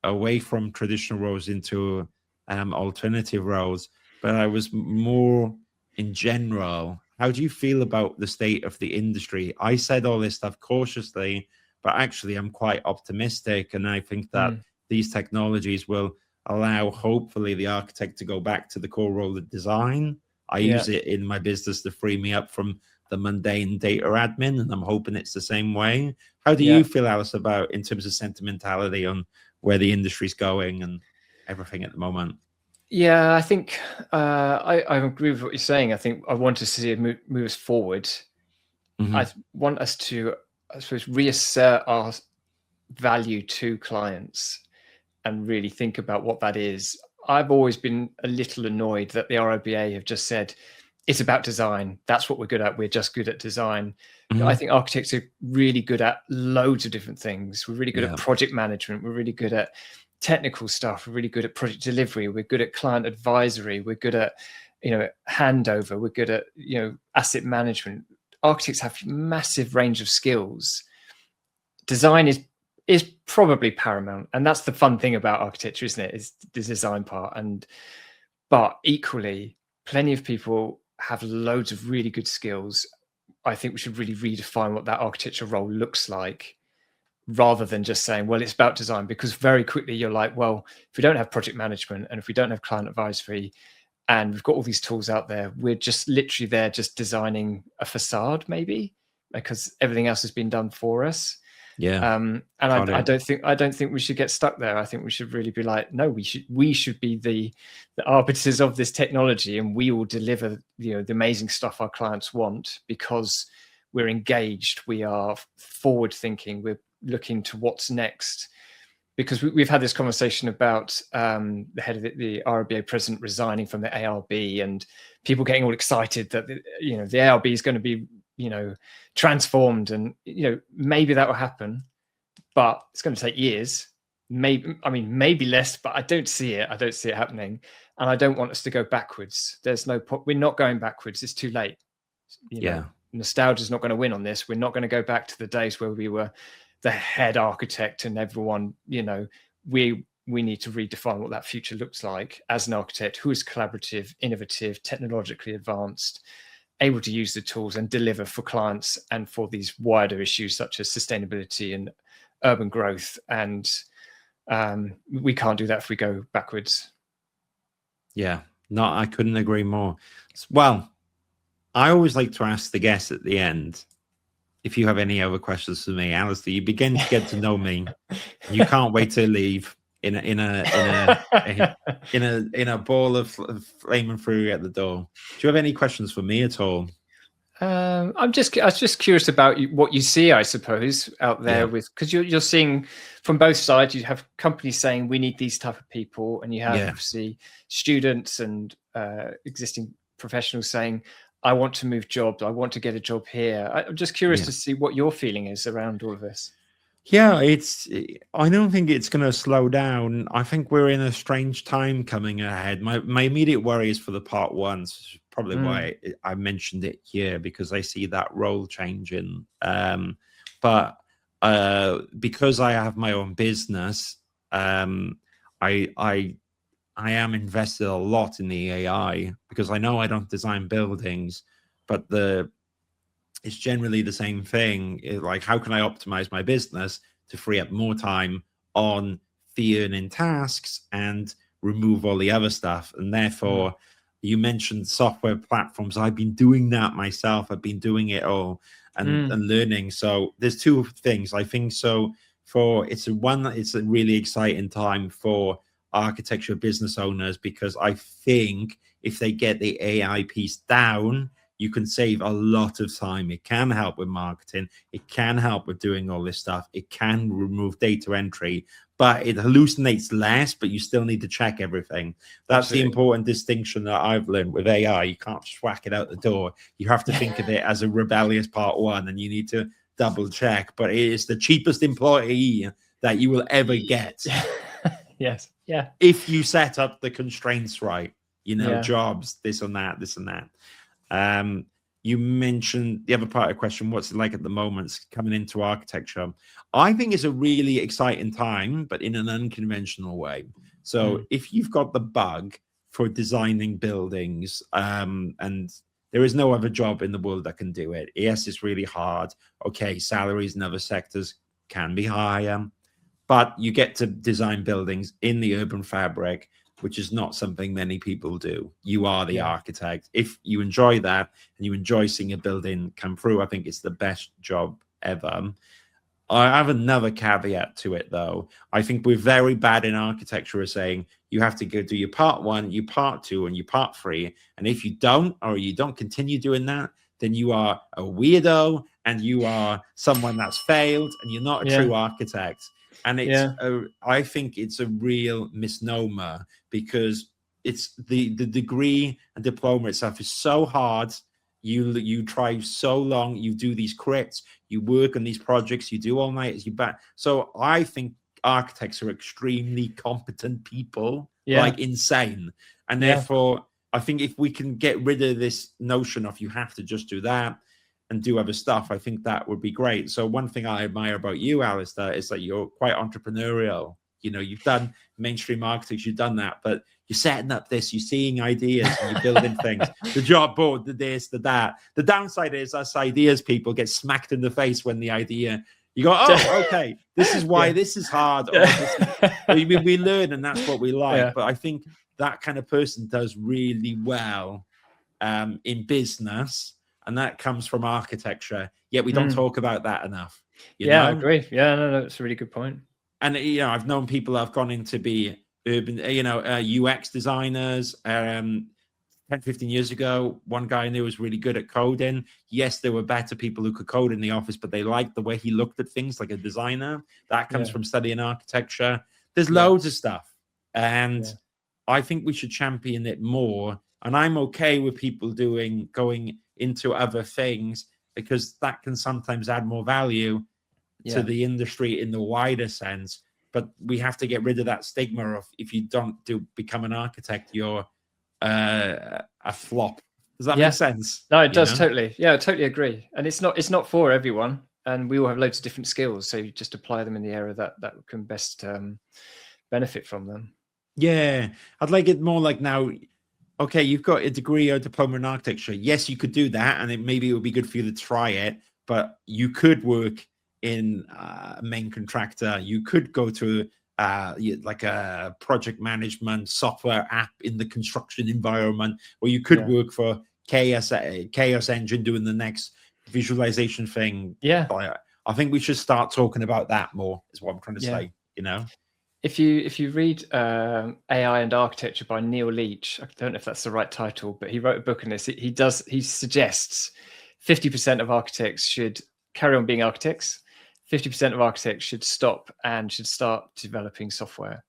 away from traditional roles into alternative roles, but I was more in general. How do you feel about the state of the industry? I said all this stuff cautiously, but actually I'm quite optimistic, and I think that these technologies will allow, hopefully, the architect to go back to the core role of design. I use it in my business to free me up from the mundane data admin, and I'm hoping it's the same way. How do you feel, Alice, about in terms of sentimentality on where the industry's going and everything at the moment? Yeah, I think I agree with what you're saying. I think I want to see it move us forward. I want us to, I suppose, reassert our value to clients and really think about what that is. I've always been a little annoyed that the RIBA have just said, it's about design. That's what we're good at. We're just good at design. I think architects are really good at loads of different things. We're really good at project management. We're really good at technical stuff. We're really good at project delivery. We're good at client advisory. We're good at, handover. We're good at, asset management. Architects have a massive range of skills. Design is probably paramount, and that's the fun thing about architecture, isn't it? Is the design part. But equally, plenty of people have loads of really good skills. I think we should really redefine what that architecture role looks like, rather than just saying, well, it's about design, because very quickly you're like, well, if we don't have project management and if we don't have client advisory and we've got all these tools out there, we're just literally there just designing a facade, maybe, because everything else has been done for us. And I don't think we should get stuck there. I think we should really be like, no, we should be the arbiters of this technology, and we will deliver the amazing stuff our clients want, because we're engaged, we are forward thinking, we're looking to what's next. Because we've had this conversation about the head of the RIBA president resigning from the ARB, and people getting all excited that the ARB is going to be transformed, and maybe that will happen, but it's going to take years. Maybe less, but I don't see it happening, and I don't want us to go backwards. We're not going backwards. It's too late. Nostalgia is not going to win on this. We're not going to go back to the days where we were the head architect and everyone. We need to redefine what that future looks like as an architect who is collaborative, innovative, technologically advanced, able to use the tools and deliver for clients and for these wider issues such as sustainability and urban growth. And we can't do that if we go backwards. Yeah, no, I couldn't agree more. Well, I always like to ask the guests at the end, if you have any other questions for me. Alistair, you begin to get to know me. You can't wait to leave in a ball of flaming fury at the door. Do you have any questions for me at all? I was just curious about what you see, I suppose, out there because you're seeing from both sides. You have companies saying we need these type of people, and you have obviously students and existing professionals saying, I want to move jobs. I want to get a job here. I'm just curious to see what your feeling is around all of this. Yeah, I don't think it's going to slow down. I think we're in a strange time coming ahead. My immediate worry is for the part ones, probably why I mentioned it here, because I see that role changing. But because I have my own business, I am invested a lot in the AI, because I know I don't design buildings, but it's generally the same thing. Like, how can I optimize my business to free up more time on fee earning tasks and remove all the other stuff? And therefore, you mentioned software platforms. I've been doing that myself. I've been doing it all and learning. So there's two things. I think so. It's a really exciting time for architecture business owners, because I think if they get the AI piece down, you can save a lot of time. It can help with marketing. It can help with doing all this stuff. It can remove data entry, but it hallucinates less, but you still need to check everything. That's Absolutely. the important distinction that I've learned with AI. You can't just whack it out the door. You have to think of it as a rebellious part one, and you need to double check. But it is the cheapest employee that you will ever get. Yes. Yeah. If you set up the constraints right, Yeah. jobs, this and that, this and that. You mentioned the other part of the question, what's it like at the moment coming into architecture? I think it's a really exciting time, but in an unconventional way. So if you've got the bug for designing buildings, and there is no other job in the world that can do it. Yes, it's really hard. Okay, salaries in other sectors can be higher, but you get to design buildings in the urban fabric, which is not something many people do. You are the architect. If you enjoy that and you enjoy seeing a building come through, I think it's the best job ever. I have another caveat to it, though. I think we're very bad in architecture of saying you have to go do your part one, your part two, and your part three. And if you don't, or you don't continue doing that, then you are a weirdo and you are someone that's failed and you're not a true architect. And I think it's a real misnomer, because it's the degree and diploma itself is so hard. You try so long, you do these crits, you work on these projects, you do all night as you back. So I think architects are extremely competent people, like insane. And therefore, I think if we can get rid of this notion of you have to just do that and do other stuff, I think that would be great. So one thing I admire about you, Allister, is that you're quite entrepreneurial. You've done mainstream architects, you've done that, but you're setting up this, you're seeing ideas, and you're building things. The job board, the this, the that. The downside is us ideas people get smacked in the face when the idea, you go, oh, okay, this is why this is hard. Or this is, we learn, and that's what we like. But I think that kind of person does really well in business, and that comes from architecture. Yet we don't talk about that enough. I agree. Yeah, no, that's a really good point. And I've known people that have gone into be urban, UX designers. 10, 15 years ago, one guy I knew was really good at coding. Yes, there were better people who could code in the office, but they liked the way he looked at things like a designer. That comes from studying architecture. There's loads of stuff. And I think we should champion it more. And I'm okay with people going into other things, because that can sometimes add more value to the industry in the wider sense. But we have to get rid of that stigma of, if you don't become an architect, you're a flop. Does that make sense? No, it does. Totally. Yeah, I totally agree. And it's not for everyone, and we all have loads of different skills, so you just apply them in the area that can best benefit from them. Yeah, I'd like it more like now. Okay, you've got a degree or diploma in architecture. Yes, you could do that, and maybe it would be good for you to try it. But you could work in a main contractor. You could go to like a project management software app in the construction environment, or you could work for Chaos Engine doing the next visualization thing. I think we should start talking about that more, is what I'm trying to say. If you read AI and Architecture by Neil Leach, I don't know if that's the right title, but he wrote a book on this. He suggests 50% of architects should carry on being architects, 50% of architects should stop and should start developing software.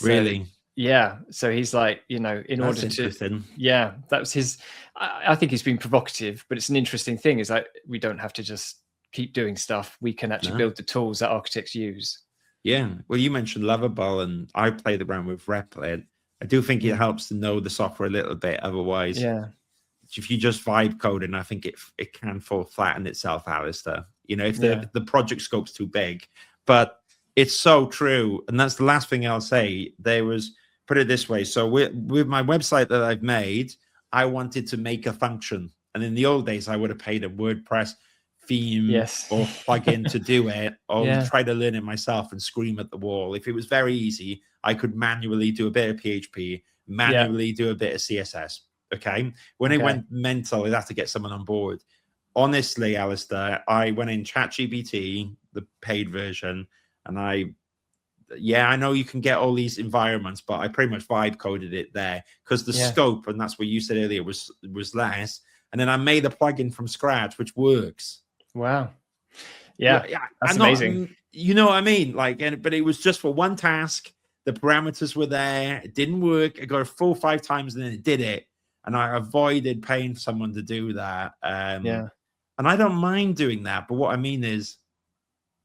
Really? Yeah. So he's like, in order to, that was his, I think he's been provocative, but it's an interesting thing, is like, we don't have to just keep doing stuff. We can actually build the tools that architects use. Yeah. Well, you mentioned Lovable, and I played around with Revit. I do think it helps to know the software a little bit. Otherwise, if you just vibe coding, I think it can fall flat in itself, Allister. If the project scope's too big. But it's so true. And that's the last thing I'll say. Put it this way. So with my website that I've made, I wanted to make a function. And in the old days, I would have paid a WordPress theme or plugin to do it, or try to learn it myself and scream at the wall. If it was very easy, I could manually do a bit of PHP, manually do a bit of CSS. Okay. When it went mental, I'd have to get someone on board. Honestly, Allister, I went in ChatGPT, the paid version, and I know you can get all these environments, but I pretty much vibe coded it there, because the scope, and that's what you said earlier, was less. and then I made a plugin from scratch, which works. Wow. Yeah, that's amazing. You know what I mean? Like, but it was just for one task. The parameters were there. It didn't work. I got it 4 or 5 times, and then it did it. And I avoided paying someone to do that. And I don't mind doing that. But what I mean is,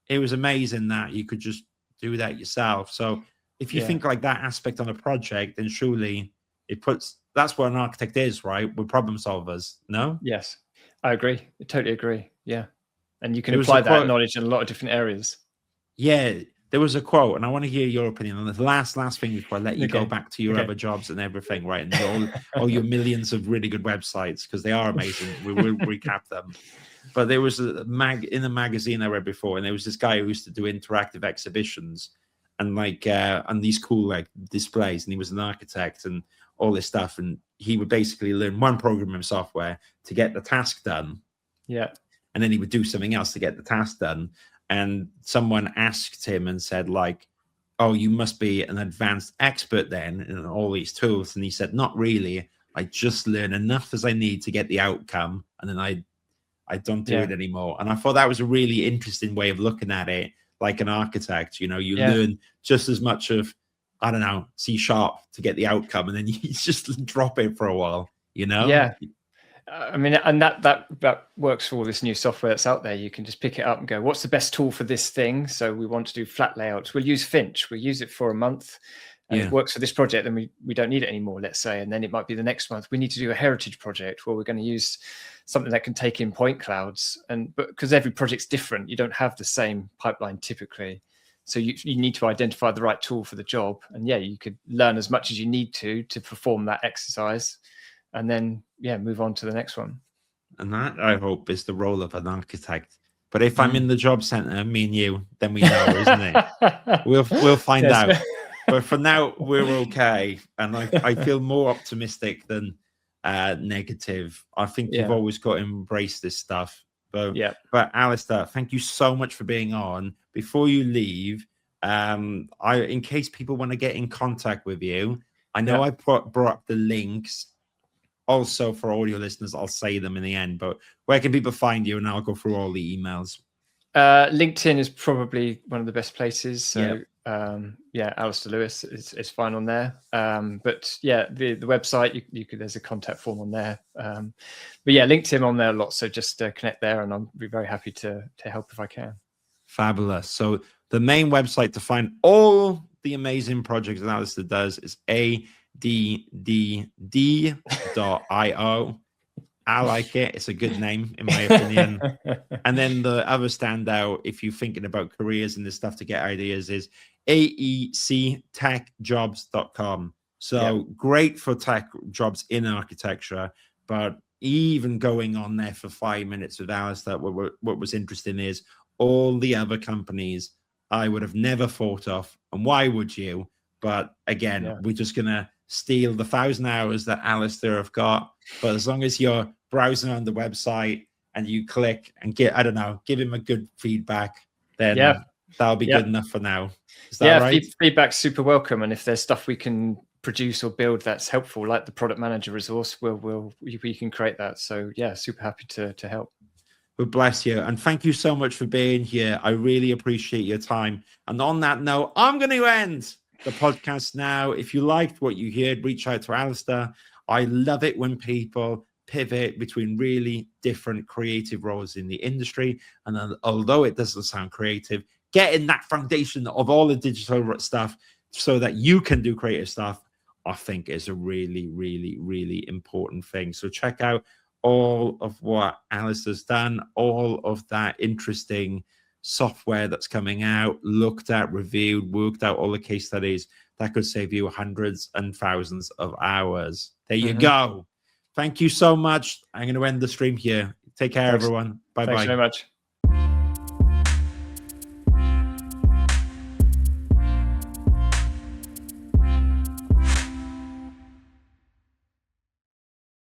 it was amazing that you could just do that yourself. So if you think like that aspect on a project, then surely that's what an architect is, right? We're problem solvers, no? Yes, I agree. I totally agree. Yeah. And you can apply that knowledge in a lot of different areas. Yeah, there was a quote, and I want to hear your opinion on the last thing before I let you go back to your other jobs and everything, right? And all your millions of really good websites, because they are amazing. We will recap them. But there was in the magazine I read before, and there was this guy who used to do interactive exhibitions and and these cool like displays, and he was an architect and all this stuff, and he would basically learn one programming software to get the task done. Yeah. And then he would do something else to get the task done. And someone asked him and said, like, oh, you must be an advanced expert then in all these tools. And he said, not really. I just learn enough as I need to get the outcome. And then I don't do it anymore. And I thought that was a really interesting way of looking at it. Like an architect, you learn just as much of, I don't know, C# to get the outcome. And then you just drop it for a while, Yeah. I mean, and that works for all this new software that's out there. You can just pick it up and go, what's the best tool for this thing? So we want to do flat layouts. We'll use Finch. We'll use it for a month. And it works for this project, and we don't need it anymore, let's say. And then it might be the next month. We need to do a heritage project where we're going to use something that can take in point clouds. But because every project's different, you don't have the same pipeline typically. So you need to identify the right tool for the job. And you could learn as much as you need to perform that exercise. And then, move on to the next one. And that, I hope, is the role of an architect. But if I'm in the job center, me and you, then we know, isn't it? We'll find out. But for now, we're okay. And I feel more optimistic than negative. I think you've always got to embrace this stuff. But Allister, thank you so much for being on. Before you leave, in case people want to get in contact with you, I know I brought up the links. Also, for audio listeners, I'll say them in the end. But where can people find you? And I'll go through all the emails. LinkedIn is probably one of the best places. So, Allister Lewis is fine on there. But the website, there's a contact form on there. But LinkedIn on there a lot. So just connect there, and I'll be very happy to help if I can. Fabulous. So the main website to find all the amazing projects that Allister does is ADDD.io. I like it. It's a good name, in my opinion. And then the other standout, if you're thinking about careers and this stuff to get ideas, is aectechjobs.com. So great for tech jobs in architecture, but even going on there for 5 minutes with Allister, what was interesting is all the other companies I would have never thought of. And why would you? But again, we're just going to steal the 1,000 hours that Allister have got. But as long as you're browsing on the website and you click and give him a good feedback, then that'll be good enough for now. Is that right? Feedback's super welcome. And if there's stuff we can produce or build that's helpful, like the product manager resource, we can create that. So super happy to help. Well, bless you. And thank you so much for being here. I really appreciate your time. And on that note, I'm going to end the podcast now. If you liked what you heard, reach out to Allister. I love it when people pivot between really different creative roles in the industry. And then, although it doesn't sound creative, getting that foundation of all the digital stuff so that you can do creative stuff, I think is a really, really, really important thing. So check out all of what Allister's done, all of that interesting software that's coming out, looked at, reviewed, worked out all the case studies that could save you hundreds and thousands of hours. There you go. Thank you so much. I'm going to end the stream here. Take care, everyone. Bye-bye. Thanks very much.